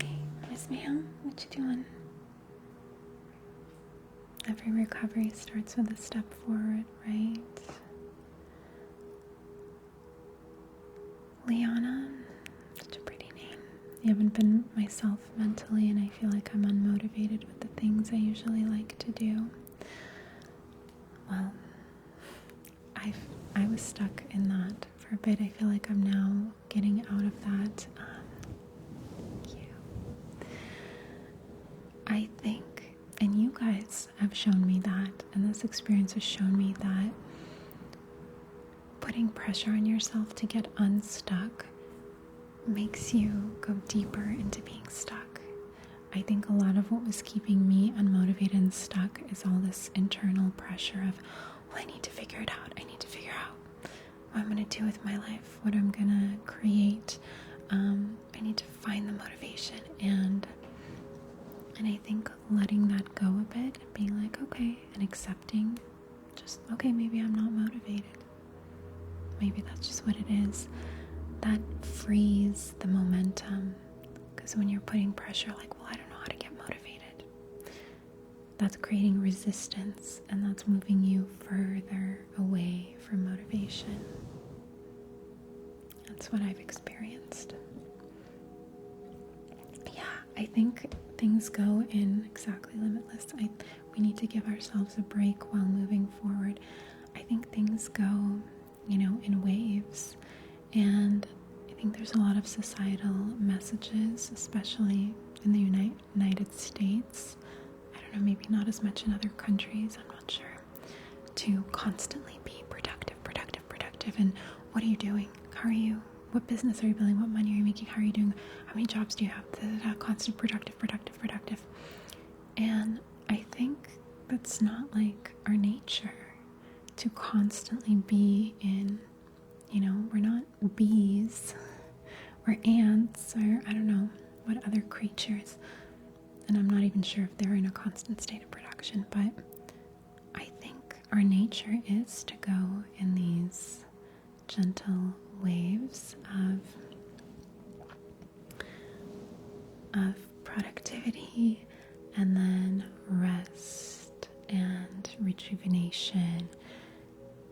Hey, Miss Ma'am, what you doing? Every recovery starts with a step forward, right? Liana, such a pretty name. I haven't been myself mentally, and I feel like I'm unmotivated with the things I usually like to do. Well, I was stuck in that for a bit. I feel like I'm now getting out of that. Thank you. I think, and you guys have shown me that, and this experience has shown me that putting pressure on yourself to get unstuck makes you go deeper into being stuck. I think a lot of what was keeping me unmotivated and stuck is all this internal pressure of, well, I need to figure it out. I need to figure out what I'm going to do with my life, what I'm going to create. I need to find the motivation. And I think letting that go a bit and being like, okay, and accepting just, okay, maybe I'm not motivated. Maybe that's just what it is. That frees the momentum. Because when you're putting pressure, like, well, I don't know how to get motivated, that's creating resistance, and that's moving you further away from motivation. That's what I've experienced. Yeah, I think things go in exactly limitless. We need to give ourselves a break while moving forward. I think things go, in waves, and I think there's a lot of societal messages, especially in the United States. I don't know, maybe not as much in other countries, I'm not sure, to constantly be productive, and what are you doing? How are you? What business are you building? What money are you making? How are you doing? How many jobs do you have? Constant productive. And I think that's not like our nature to constantly be in, we're not bees or ants or I don't know what other creatures, and I'm not even sure if they're in a constant state of production, but I think our nature is to go in these gentle waves of productivity, and then rest and rejuvenation.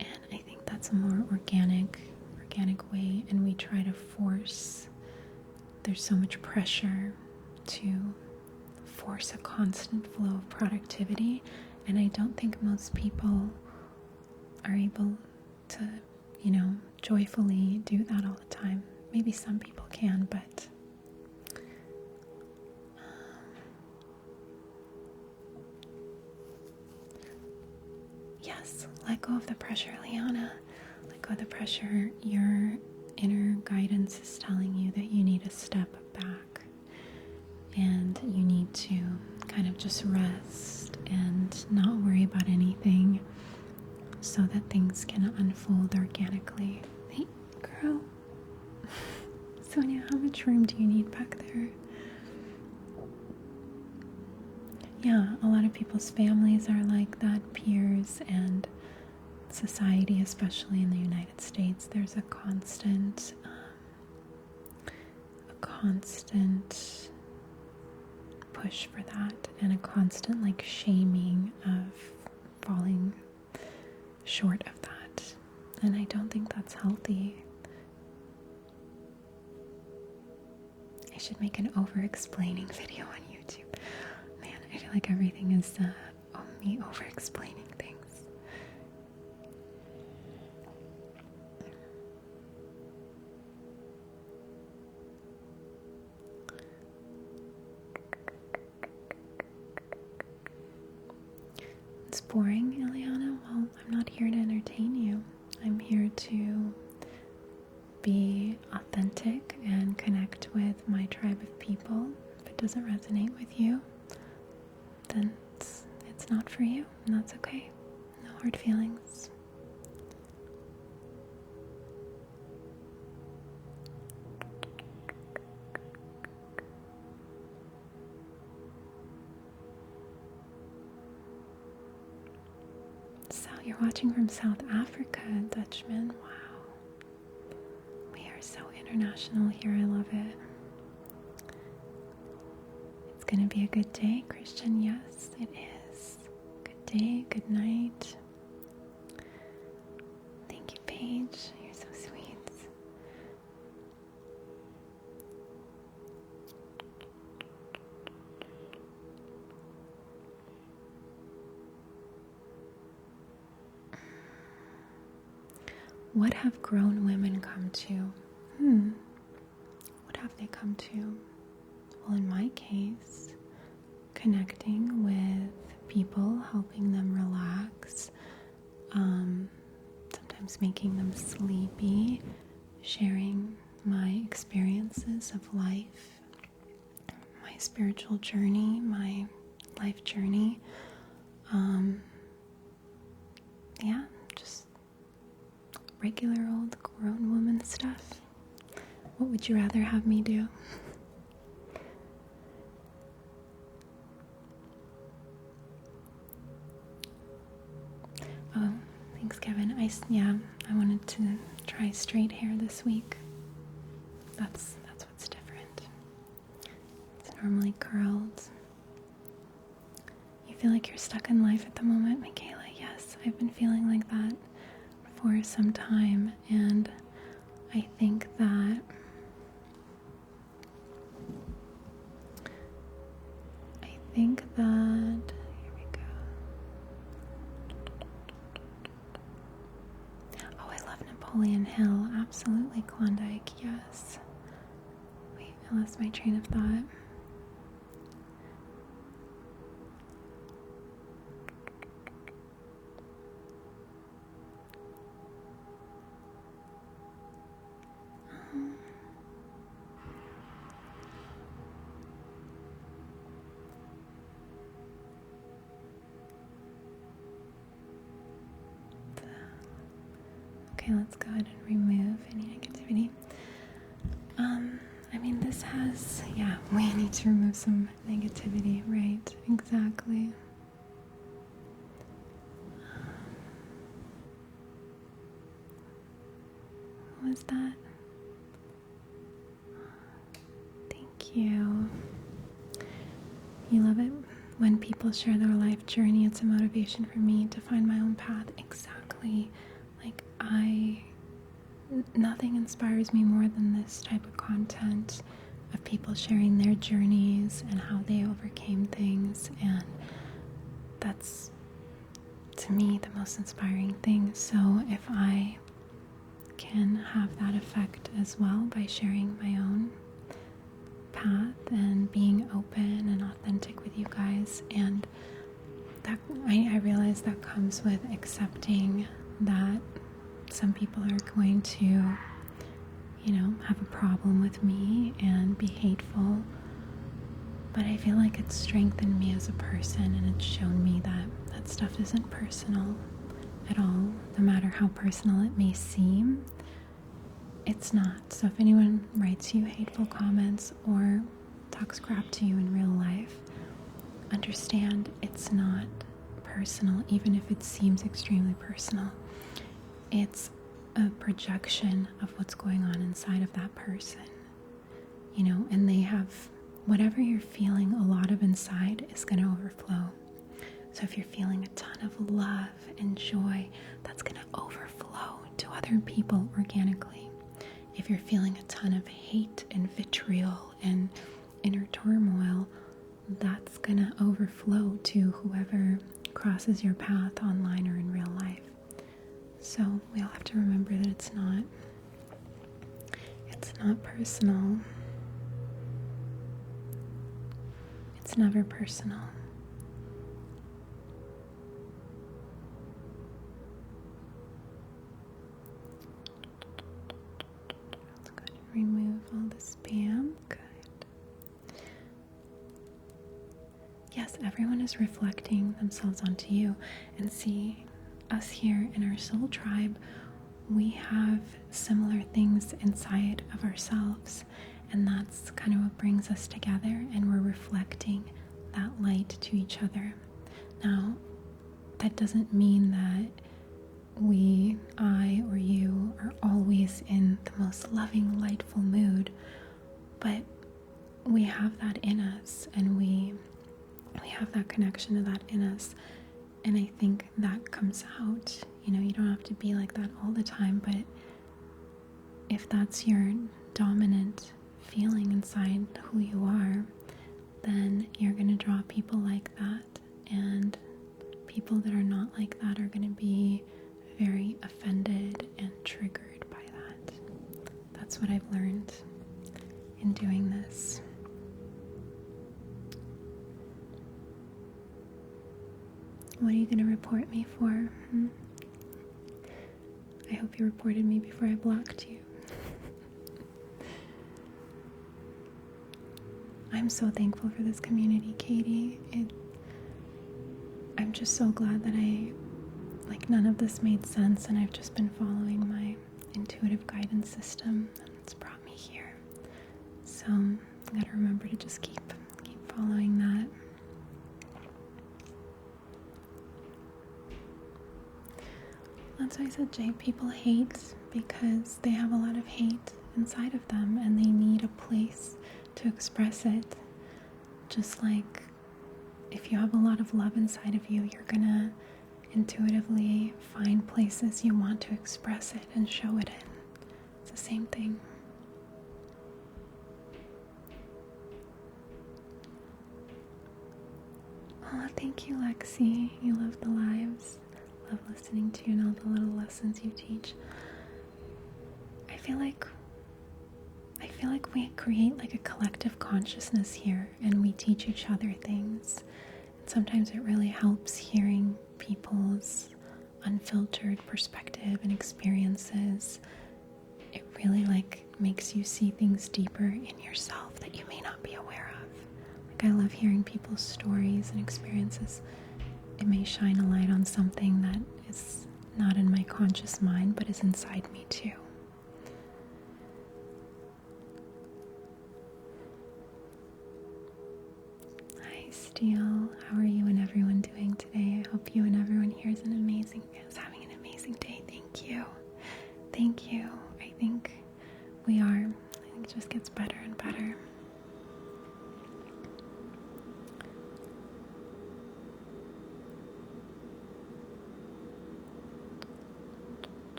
And I think that's a more organic way, and we try to force, there's so much pressure to force a constant flow of productivity, and I don't think most people are able to, joyfully do that all the time. Maybe some people can, but yes, let go of the pressure, Liana. Let go of the pressure. Your inner guidance is telling you that you need to step back and you need to kind of just rest and not worry about anything so that things can unfold organically. Hey, girl. Sonia, how much room do you need back there? Yeah, a lot of people's families are like that, peers and society, especially in the United States. There's a constant push for that, and a constant shaming of falling short of that. And I don't think that's healthy. I should make an over-explaining video on YouTube. Man, I feel like everything is me over-explaining things. It's boring, Ileana? Well, I'm not here to entertain you. I'm here to be authentic and connect with my tribe of people. If it doesn't resonate with you, then it's not for you, and that's okay. No hard feelings. So you're watching from South Africa, Dutchman. Wow. We are so international here. I love it. It's going to be a good day, Christian. Yes, it is. Good day, good night. Thank you, Paige. You're so sweet. What have grown women come to? What have they come to? Well, in my case, connecting with people, helping them relax, sometimes making them sleepy, sharing my experiences of life, my spiritual journey, my life journey. Yeah, just regular old grown woman stuff. What would you rather have me do? Oh, thanks, Kevin. I wanted to try straight hair this week. That's what's different. It's normally curled. You feel like you're stuck in life at the moment, Michaela? Yes, I've been feeling like that for some time, and I think that here we go. Oh, I love Napoleon Hill. Absolutely, Klondike. Yes. Wait, I lost my train of thought. Okay, let's go ahead and remove any negativity. This has, we need to remove some negativity, right? Exactly. What was that? Thank you. You love it when people share their life journey. It's a motivation for me to find my own path. Exactly. Nothing inspires me more than this type of content of people sharing their journeys and how they overcame things, and that's, to me, the most inspiring thing. So if I can have that effect as well by sharing my own path and being open and authentic with you guys, and that I realize that comes with accepting that some people are going to, have a problem with me and be hateful, but I feel like it's strengthened me as a person, and it's shown me that that stuff isn't personal at all. No matter how personal it may seem, it's not. So if anyone writes you hateful comments or talks crap to you in real life, understand it's not personal, even if it seems extremely personal. It's a projection of what's going on inside of that person, and they have whatever you're feeling, a lot of inside is going to overflow. So if you're feeling a ton of love and joy, that's going to overflow to other people organically. If you're feeling a ton of hate and vitriol and inner turmoil, that's going to overflow to whoever crosses your path online or in real life. So we all have to remember that it's not personal. It's never personal. Let's go ahead and remove all the spam. Good. Yes, everyone is reflecting themselves onto you. And see, us here in our soul tribe, we have similar things inside of ourselves. And that's kind of what brings us together, and we're reflecting that light to each other. Now, that doesn't mean that I or you are always in the most loving, lightful mood, but we have that in us, and we have that connection to that in us, and I think that comes out. You don't have to be like that all the time, but if that's your dominant feeling inside who you are, then you're going to draw people like that, and people that are not like that are going to be very offended and triggered by that. That's what I've learned in doing this. What are you going to report me for? I hope you reported me before I blocked you. I'm so thankful for this community, Katie. I'm just so glad that none of this made sense, and I've just been following my intuitive guidance system, and it's brought me here. So I gotta remember to just keep following that. That's why I said, Jay, people hate because they have a lot of hate inside of them, and they need a place to express it. Just like if you have a lot of love inside of you, you're gonna intuitively find places you want to express it and show it in. It's the same thing. Oh, thank you, Lexi. You love the lives. Love listening to you and all the little lessons you teach. I feel like we create like a collective consciousness here, and we teach each other things. And sometimes it really helps hearing people's unfiltered perspective and experiences. It really makes you see things deeper in yourself that you may not be aware of. I love hearing people's stories and experiences. It may shine a light on something that is not in my conscious mind, but is inside me too. Hi, Steele. How are you and everyone doing today? I hope you and everyone here is having an amazing day. Thank you. Thank you. I think we are. I think it just gets better and better.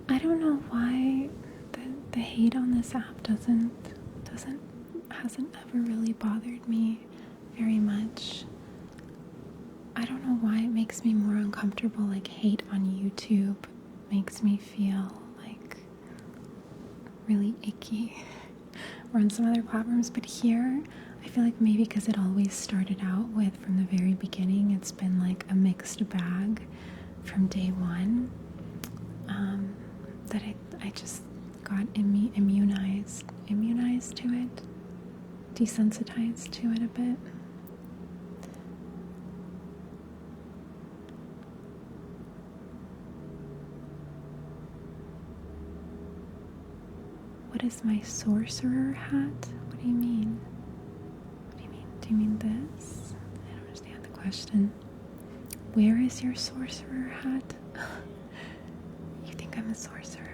I don't know why the hate on this app hasn't ever really bothered me very much. I don't know why it makes me more uncomfortable. Like, hate on YouTube makes me feel like really icky, or on some other platforms, but here I feel like maybe because it always started out with, from the very beginning, it's been like a mixed bag from day one, that I just got immunized to it, desensitized to it a bit. What is my sorcerer hat? What do you mean? Do you mean this? I don't understand the question. Where is your sorcerer hat? You think I'm a sorcerer?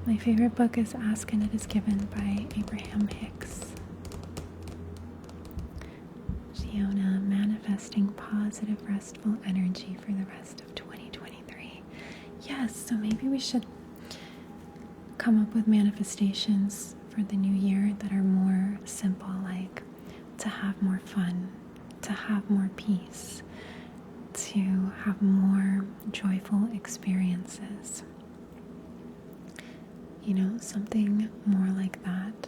My favorite book is Ask and It Is Given by Abraham Hicks. Giona, manifesting positive, restful energy for the rest of 2023. Yes, so maybe we should come up with manifestations for the new year that are more simple, like to have more fun, to have more peace, to have more joyful experiences. You know, something more like that.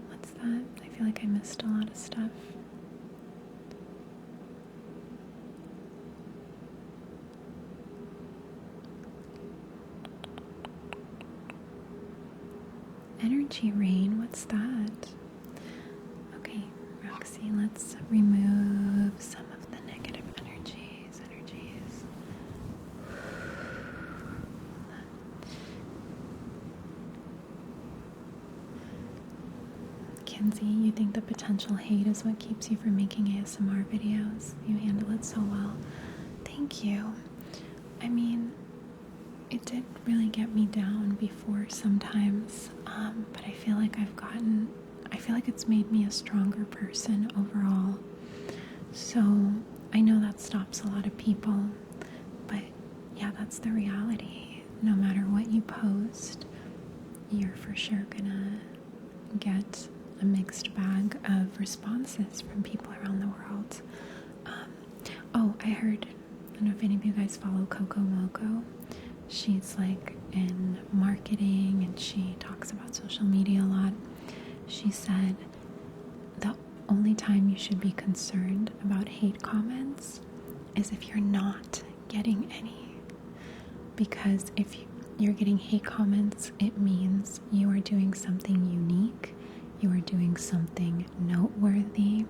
What's that? I feel like I missed a lot of stuff. Energy rain, what's that? Okay, Roxy, let's remove some of the negative energies. Kenzie, you think the potential hate is what keeps you from making ASMR videos? You handle it so well. Thank you. I mean, it did really get me down before sometimes, but I feel like it's made me a stronger person overall. So I know that stops a lot of people, but yeah, that's the reality. No matter what you post, you're for sure gonna get a mixed bag of responses from people around the world. I don't know if any of you guys follow Coco Moco. She's like in marketing and she talks about social media a lot. She said the only time you should be concerned about hate comments is if you're not getting any. Because if you're getting hate comments, it means you are doing something unique, you are doing something noteworthy,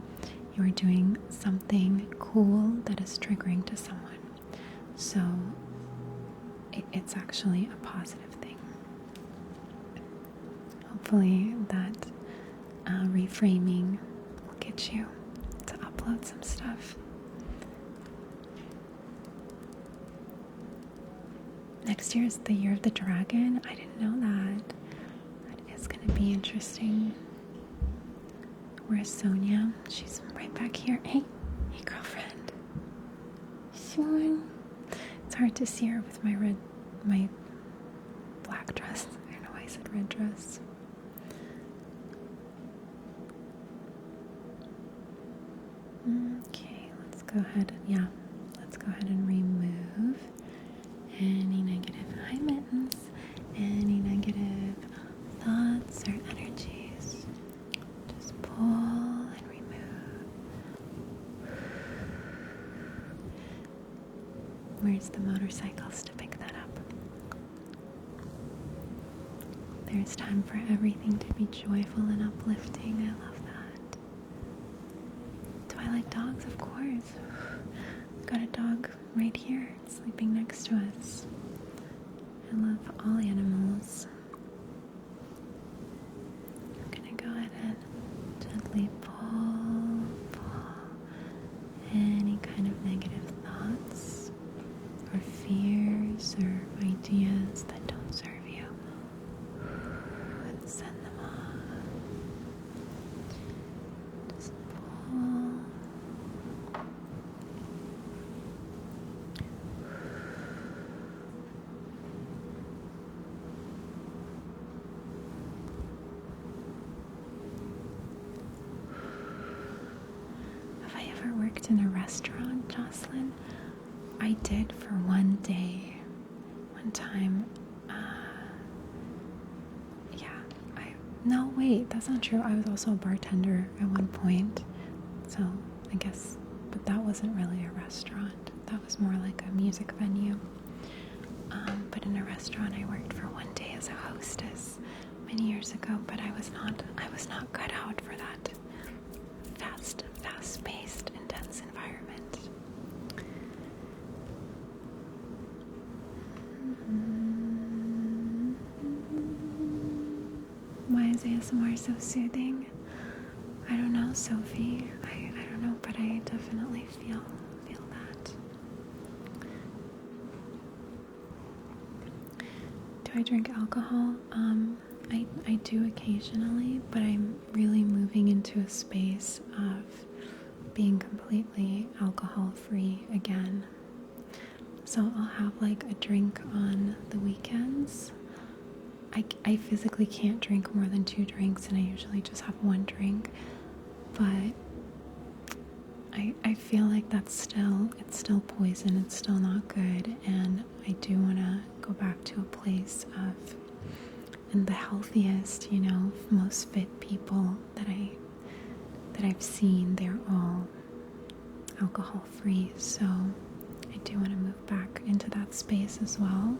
you are doing something cool that is triggering to someone. So it's actually a positive thing. Hopefully that reframing will get you to upload some stuff. Next year is the year of the dragon. I didn't know that. That is going to be interesting. Where's Sonia? She's right back here. Hey girlfriend. Sean. It's hard to see her with my black dress. I don't know why I said red dress. Okay, let's go ahead and remove any negative mittens, any negative thoughts or energies. Just pull and remove. Where's the motorcycles to pick that up? There's time for everything to be joyful and uplifting. I love that. Do I like dogs? Of course. We've got a dog right here sleeping next to us. I love all animals. I'm gonna go ahead and gently pull any kind of negative thoughts or fears or ideas that don't serve you, and send them off. Just pull. Have I ever worked in a restaurant, Jocelyn? I did for one day. One time. No, wait, that's not true. I was also a bartender at one point. So, I guess, but that wasn't really a restaurant. That was more like a music venue. But in a restaurant, I worked for one day as a hostess many years ago, but I was not cut out for that fast-paced, intense environment. Why is ASMR so soothing? I don't know, Sophie. I don't know, but I definitely feel that. Do I drink alcohol? I do occasionally, but I'm really moving into a space of being completely alcohol-free again. So I'll have like a drink on the weekends. I physically can't drink more than 2 drinks, and I usually just have 1 drink. But I feel like it's still poison, it's still not good, and I do want to go back to a place of, and the healthiest, most fit people that I've seen, they're all alcohol free, so I do want to move back into that space as well,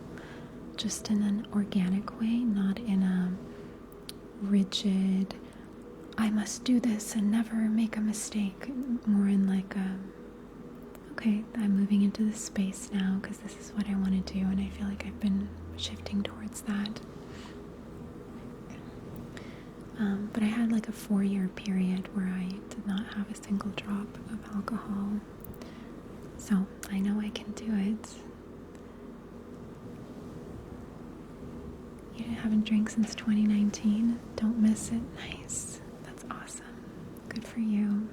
just in an organic way, not in a rigid, I must do this and never make a mistake, more in like okay, I'm moving into this space now because this is what I want to do, and I feel like I've been shifting towards that. But I had like a 4-year period where I did not have a single drop of alcohol, so I know I can do it. You haven't drank since 2019? Don't miss it. Nice. That's awesome. Good for you.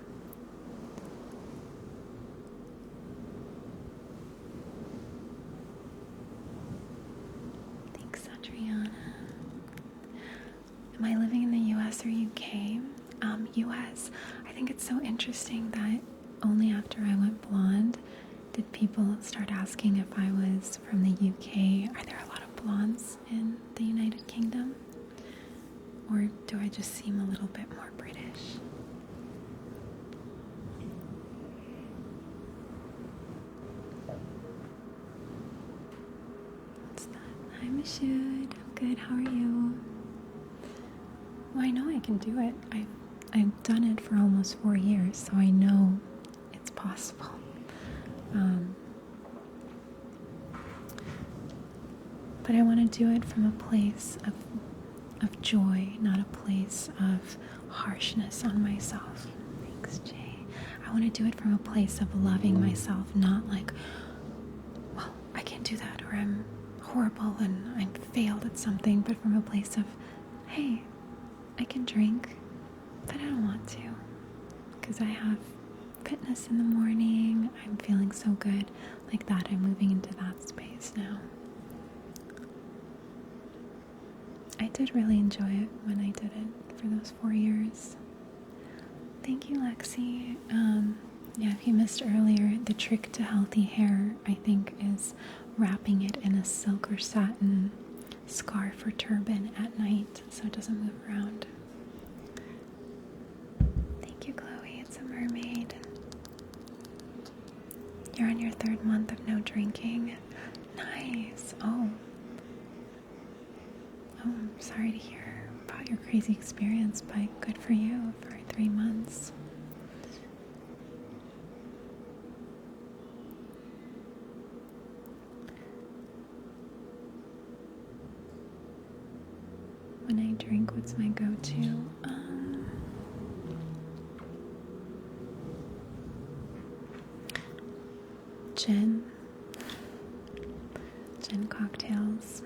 Thanks, Adriana. Am I living in the US or UK? US. I think it's so interesting that only after I went blonde did people start asking if I was from the UK. Are there a lot of blondes in the United Kingdom? Or do I just seem a little bit more British? What's that? Hi, Mashud. I'm good. How are you? Well, I know I can do it. I've done it for almost 4 years, so I know it's possible. But I want to do it from a place of joy, not a place of harshness on myself. Thanks, Jay. I want to do it from a place of loving myself, not like, well, I can't do that, or I'm horrible and I'm failed at something, but from a place of, hey, I can drink, but I don't want to, because I have fitness in the morning, I'm feeling so good. Like that, I'm moving into that space now. I did really enjoy it when I did it for those 4 years. Thank you, Lexi. Yeah, if you missed earlier, the trick to healthy hair, I think, is wrapping it in a silk or satin scarf or turban at night so it doesn't move around. Thank you, Chloe. It's a mermaid. You're on your 3rd month of no drinking. Nice. Oh, I'm sorry to hear about your crazy experience, but good for you for 3 months. When I drink, what's my go-to? Gin cocktails.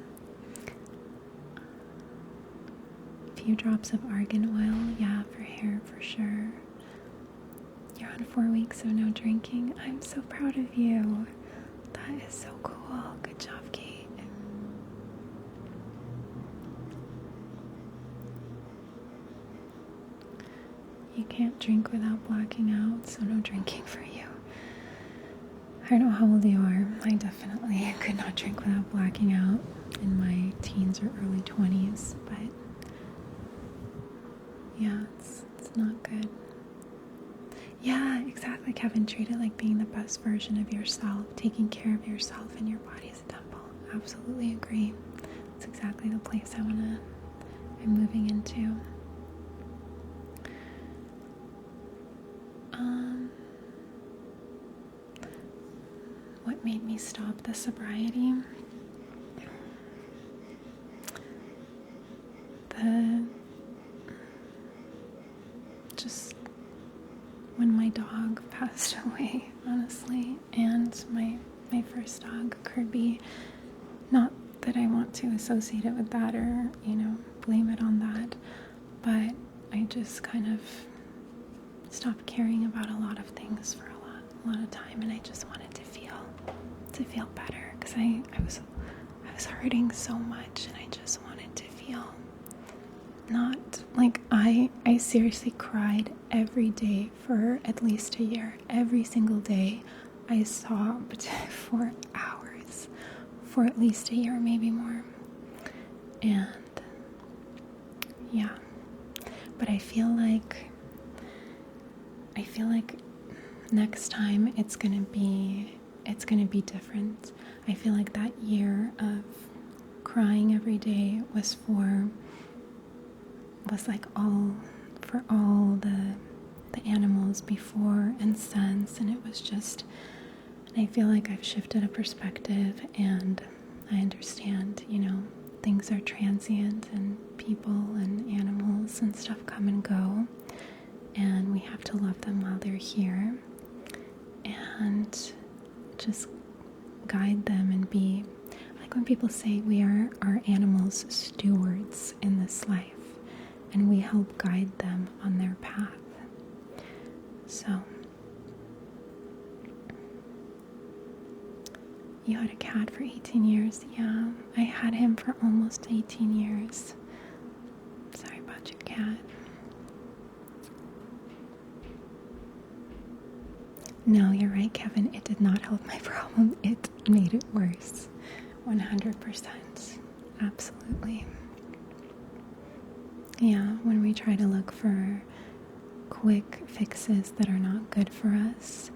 A few drops of argan oil, yeah, for hair for sure. You're on 4 weeks of no drinking. I'm so proud of you. That is so cool. Good job, Kate. You can't drink without blacking out, so no drinking for you. I don't know how old you are. I definitely could not drink without blacking out in my teens or early 20s, but yeah, it's not good. Yeah, exactly, Kevin. Treat it like being the best version of yourself, taking care of yourself, and your body is a temple. Absolutely agree. It's exactly the place I'm moving into. What made me stop the sobriety? Just when my dog passed away, honestly, and my first dog, Kirby. Not that I want to associate it with that or, blame it on that, but I just kind of stopped caring about a lot of things for a lot of time, and I just wanted to feel better, because I was hurting so much, and I just wanted to feel not like I seriously cried every day for at least a year. Every single day I sobbed for hours for at least a year, maybe more. And yeah, but I feel like next time it's gonna be different. I feel like that year of crying every day was like for all the animals before and since, and it was just, I feel like I've shifted a perspective, and I understand, things are transient, and people and animals and stuff come and go, and we have to love them while they're here and just guide them and be like when people say we are our animals' stewards in this life, and we help guide them on their path. So, you had a cat for 18 years. Yeah, I had him for almost 18 years. Sorry about your cat. No, you're right, Kevin. It did not help my problem. It made it worse. 100%. Absolutely. Yeah, when we try to look for quick fixes that are not good for us,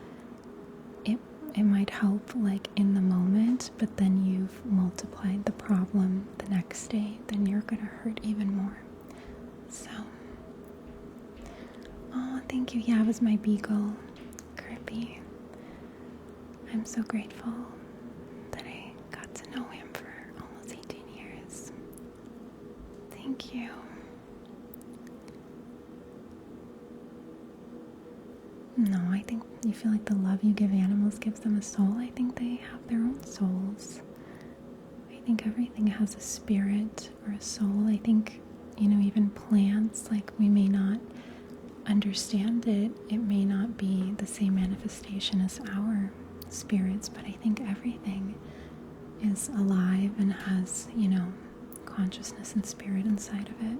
it might help like in the moment, but then you've multiplied the problem the next day, then you're gonna hurt even more. So, oh, thank you. Yeah, it was my beagle, Kirby. I'm so grateful that I got to know him for almost 18 years. Thank you. No, I think you feel like the love you give animals gives them a soul. I think they have their own souls. I think everything has a spirit or a soul. I think, even plants, like we may not understand it. It may not be the same manifestation as our spirits, but I think everything is alive and has, consciousness and spirit inside of it.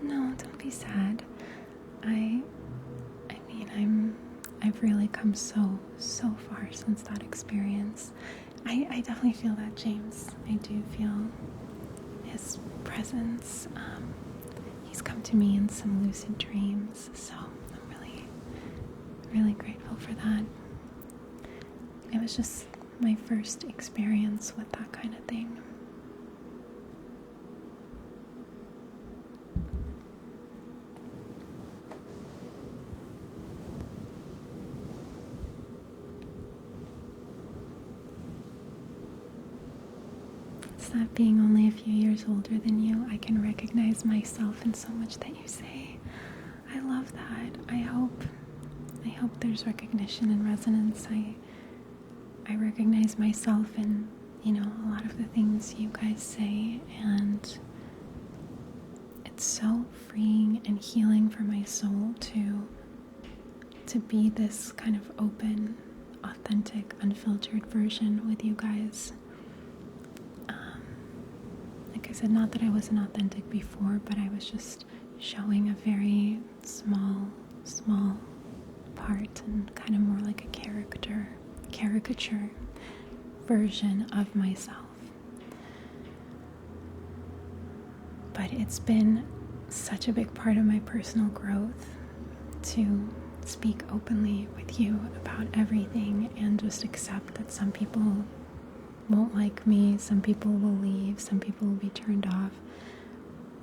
No, don't be sad. I've really come so far since that experience. I definitely feel that, James. I do feel his presence. He's come to me in some lucid dreams, so I'm really grateful for that. It was just my first experience with that kind of thing. That being only a few years older than you, I can recognize myself in so much that you say. I love that. I hope there's recognition and resonance. I recognize myself in, a lot of the things you guys say, and it's so freeing and healing for my soul to be this kind of open, authentic, unfiltered version with you guys. Like I said, not that I wasn't authentic before, but I was just showing a very small part and kind of more like a caricature version of myself. But it's been such a big part of my personal growth to speak openly with you about everything and just accept that some people won't like me, some people will leave, some people will be turned off.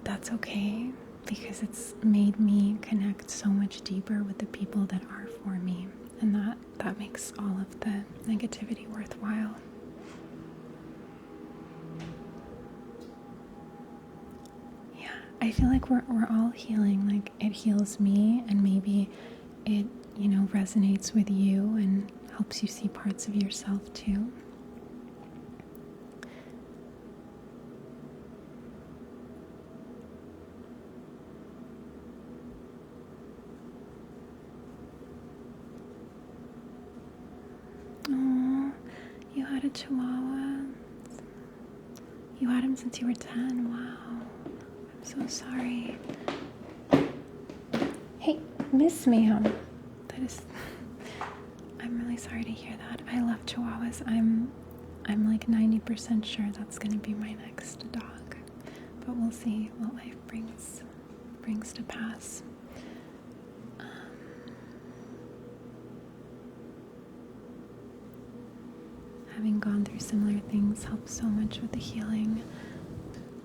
That's okay, because it's made me connect so much deeper with the people that are for me, and that makes all of the negativity worthwhile. Yeah, I feel like we're all healing. Like, it heals me, and maybe it, resonates with you and helps you see parts of yourself too. had a Chihuahua? You had him since you were 10. Wow. I'm so sorry. Hey, Miss Mayhem. I'm really sorry to hear that. I love Chihuahuas. I'm like 90% sure that's going to be my next dog. But we'll see what life brings to pass. Having gone through similar things helps so much with the healing.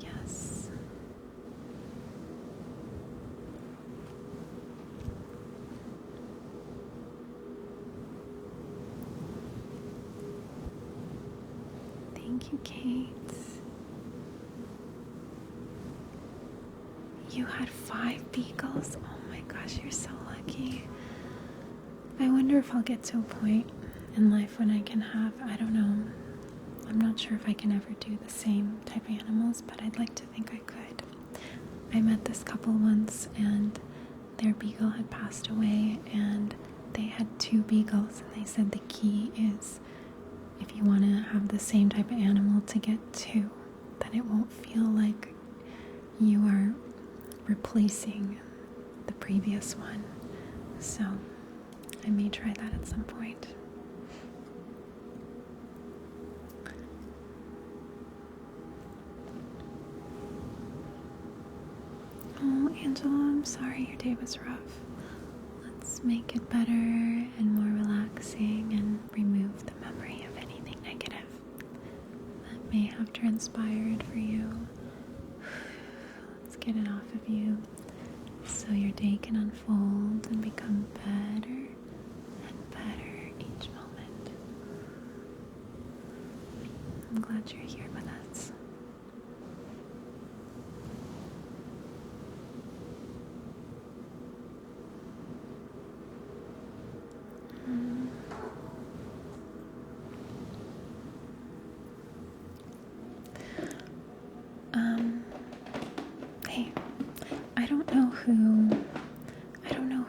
Yes. Thank you, Kate. You had 5 beagles? Oh my gosh, you're so lucky. I wonder if I'll get to a point in life when I can have, I don't know, I'm not sure if I can ever do the same type of animals, but I'd like to think I could. I met this couple once and their beagle had passed away and they had 2 beagles, and they said the key is if you want to have the same type of animal to get 2, then it won't feel like you are replacing the previous one. So I may try that at some point. Oh, Angela, I'm sorry your day was rough. Let's make it better and more relaxing and remove the memory of anything negative that may have transpired for you. Let's get it off of you so your day can unfold and become better and better each moment. I'm glad you're here with us. Hey, I don't know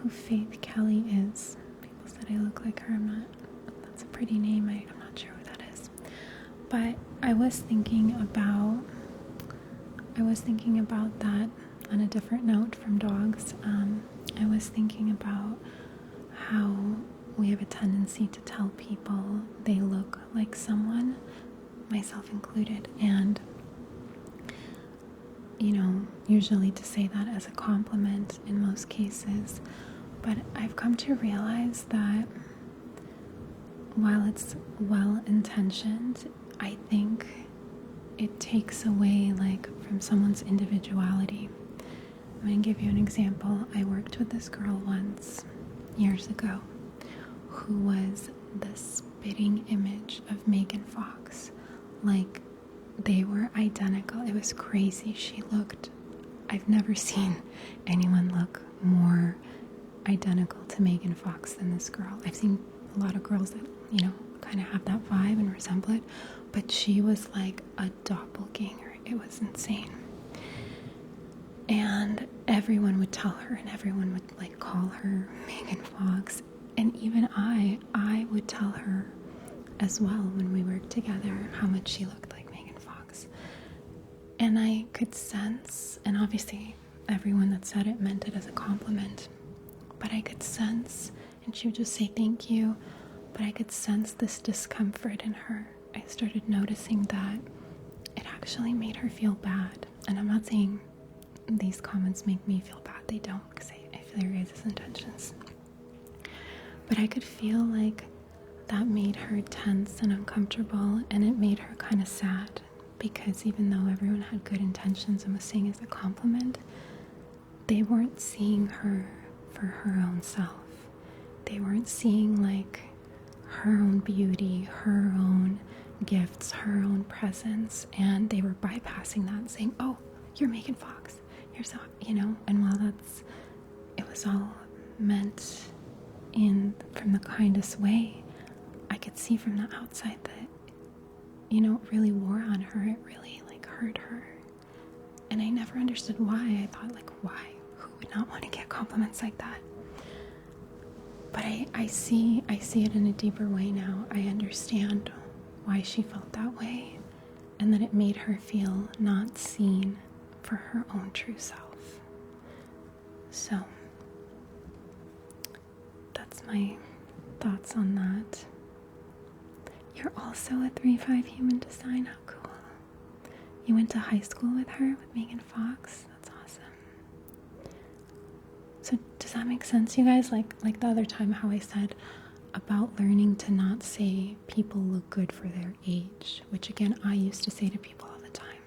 who Faith Kelly is. People said I look like her. That's a pretty name. I'm not sure who that is. But I was thinking about that on a different note from dogs. I was thinking about how we have a tendency to tell people they look like someone, myself included, and usually to say that as a compliment in most cases. But I've come to realize that while it's well-intentioned, I think it takes away from someone's individuality. I'm going to give you an example. I worked with this girl once, years ago, who was the spitting image of Megan Fox. They were identical. It was crazy. I've never seen anyone look more identical to Megan Fox than this girl. I've seen a lot of girls that, kind of have that vibe and resemble it, but she was like a doppelganger. It was insane. And everyone would tell her, and everyone would call her Megan Fox. And even I would tell her as well when we worked together how much she looked like Megan Fox. And I could sense, and obviously everyone that said it meant it as a compliment, but I could sense, and she would just say thank you, but I could sense this discomfort in her. I started noticing that it actually made her feel bad. And I'm not saying these comments make me feel bad. They don't, because I feel there is intentions. But I could feel like that made her tense and uncomfortable, and it made her kind of sad, because even though everyone had good intentions and was saying it as a compliment, they weren't seeing her for her own self. They weren't seeing her own beauty, her own gifts, her own presence, and they were bypassing that and saying, oh, you're Megan Fox, you're so, and while it was all meant from the kindest way, I could see from the outside that, it really wore on her. It really hurt her. And I never understood why. I thought why? Who would not want to get compliments like that? But I see it in a deeper way now. I understand why she felt that way, and that it made her feel not seen for her own true self. So that's my thoughts on that. You're also a 3-5 human design. How cool. You went to high school with her, with Megan Fox. That's awesome. So does that make sense, you guys? Like the other time how I said about learning to not say people look good for their age, which again I used to say to people all the time.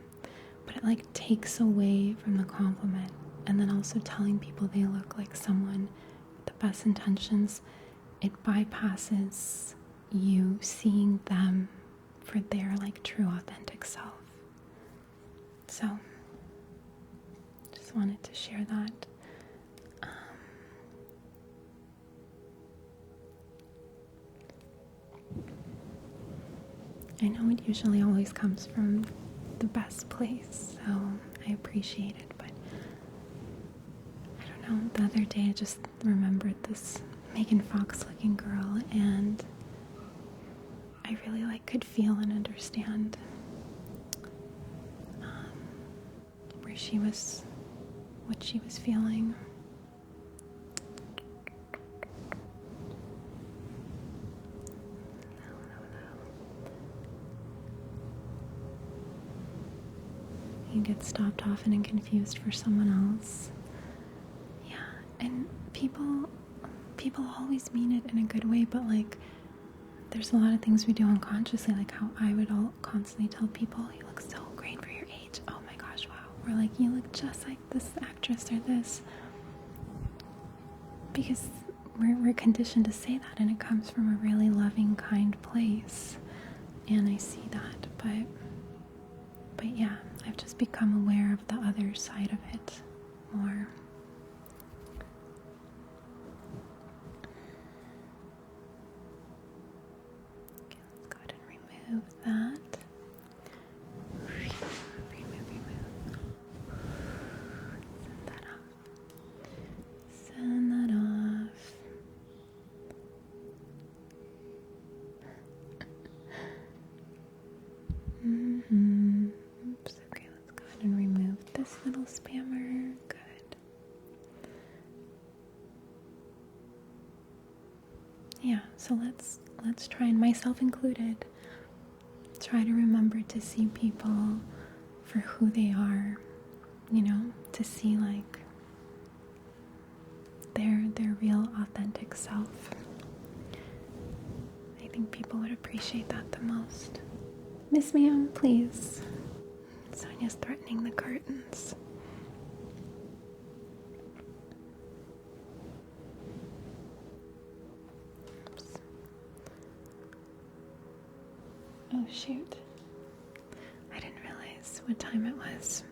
But it like takes away from the compliment, and then also telling people they look like someone with the best intentions. It bypasses you seeing them for their like true authentic self. So just wanted to share that. I know it usually always comes from the best place, so I appreciate it, but I don't know, the other day I just remembered this Megan Fox looking girl, and I really could feel and understand where she was, what she was feeling. You get stopped often and confused for someone else. Yeah, and people always mean it in a good way, but there's a lot of things we do unconsciously, like how I would constantly tell people, you look so great for your age. Oh my gosh, wow. Or you look just like this actress or this. Because we're conditioned to say that, and it comes from a really loving, kind place. And I see that, but yeah, I've just become aware of the other side of it more. Okay, let's go ahead and remove that. Remove. Send that off. Send that off. Oops, okay, let's go ahead and remove this little spammer. Good. Yeah, so let's try, and myself included, try to remember to see people for who they are, to see their real authentic self. I think people would appreciate that the most. Miss Ma'am, please. Sonia's threatening the curtains. Oops. Oh shoot. I didn't realize what time it was.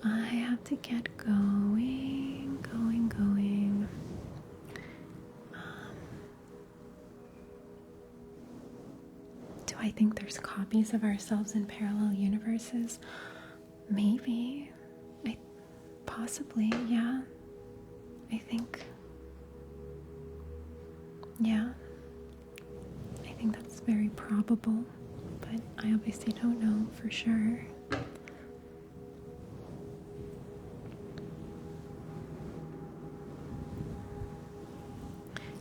I have to get going. Do I think there's copies of ourselves in parallel universes? Maybe. Possibly, yeah. I think that's very probable, but I obviously don't know for sure.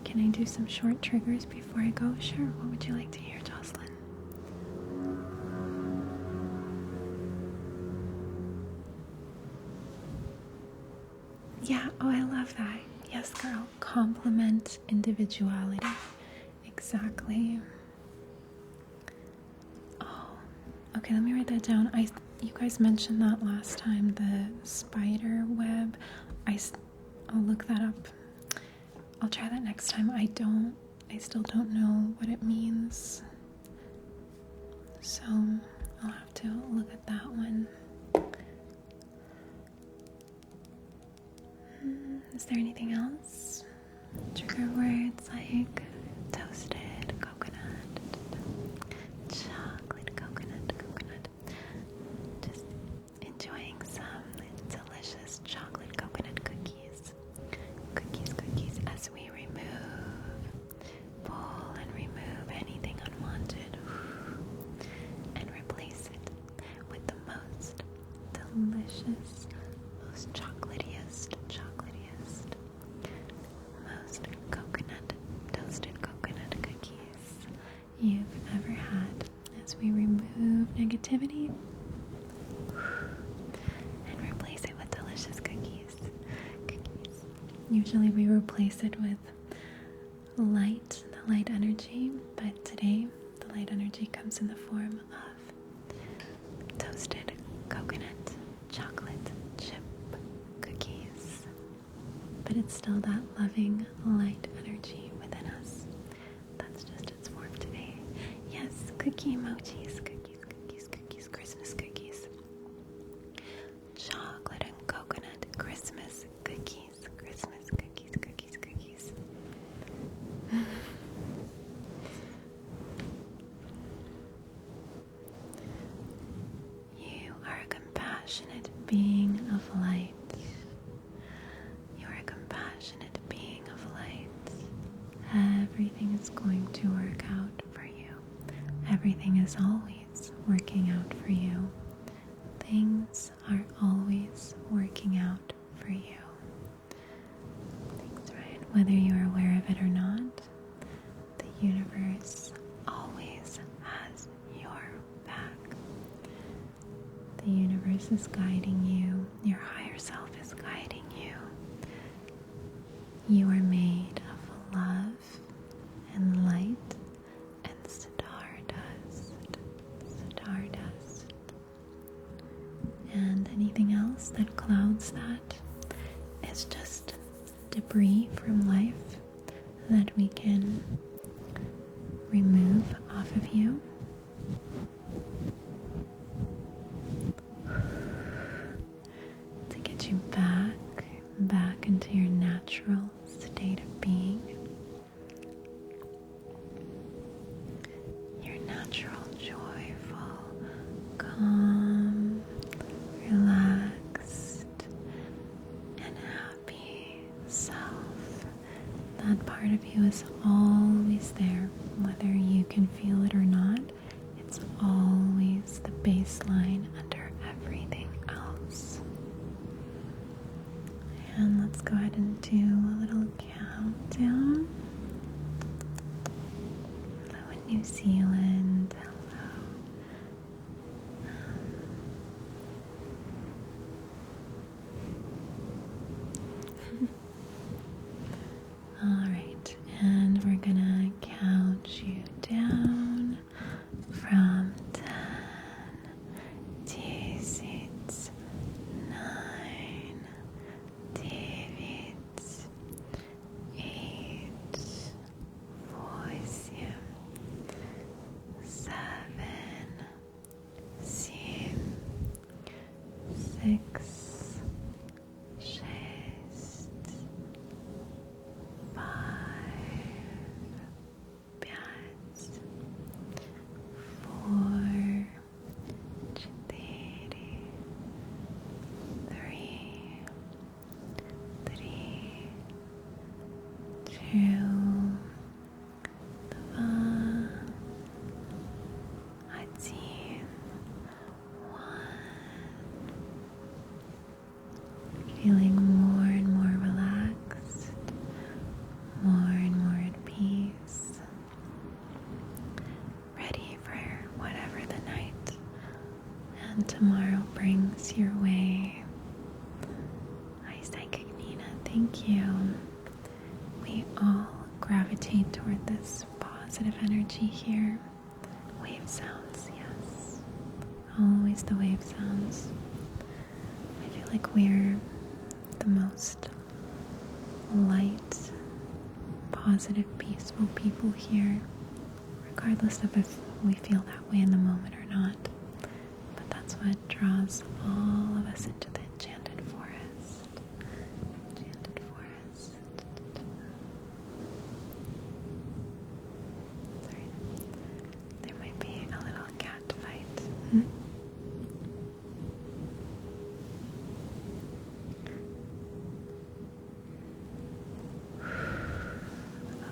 Can I do some short triggers before I go? Sure. What would you like to hear, Jocelyn? Yeah, oh, I love that. Yes, girl. Compliment individuality. Exactly. Oh, okay, let me write that down. You guys mentioned that last time, the spider web. I'll look that up. I'll try that next time. I still don't know what it means. So I'll have to look at that one. Is there anything else? Trigger words like toasted coconut, chocolate coconut. Just enjoying some delicious chocolate coconut cookies. Cookies as we pull and remove anything unwanted. delicious, most chocolatiest, most toasted coconut cookies you've ever had as we remove negativity and replace it with delicious cookies. Usually we replace it with the light energy, but today the light energy comes in the form of toasted coconut chocolate chip cookies. But it's still that loving light energy within us. That's just its form today. Yes, cookie emojis, cookies, Christmas cookies. Chocolate and coconut Christmas cookies. You are a compassionate being of light. You are a compassionate being of light. Everything is going to work out for you. Everything is always working out for you. Things are always working out for you. Thanks, Ryan. Whether you're aware of it or not, the universe always has your back. The universe is guiding you. Your higher self is guiding you. You are made of love and light and stardust. And anything else that clouds that is just debris from life that we can remove off of you. To get you back into your natural state of being. Your natural, joyful, calm, relaxed, and happy self. That part of you is always there, whether you can feel it or not. It's always the baseline under everything else. And let's go ahead and do a little countdown. Hello in New Zealand. Hello. Alright, and we're gonna count you down from 10, 10, 9, 8, 7, 6, 5, 4, 3, 2, 1. Feeling more and more relaxed, more and more at peace, ready for whatever the night and tomorrow brings your way. Hi, Psychic Nina, thank you. We all gravitate toward this positive energy here. Wave sounds, yes. Always the wave sounds. I feel like we're the most light, positive, peaceful people here, regardless of if we feel that way in the moment or not. But that's what draws all of us into the enchanted forest. Enchanted forest. Sorry. There might be a little cat fight.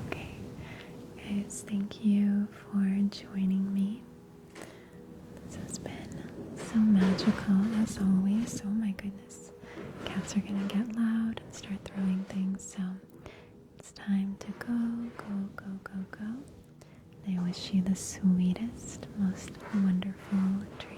Okay, guys, thank you for joining me. This has been so magical as always. Oh my goodness. Cats are gonna get loud and start throwing things, so it's time to go, go, go, go, go. They wish you the sweetest, most wonderful dreams.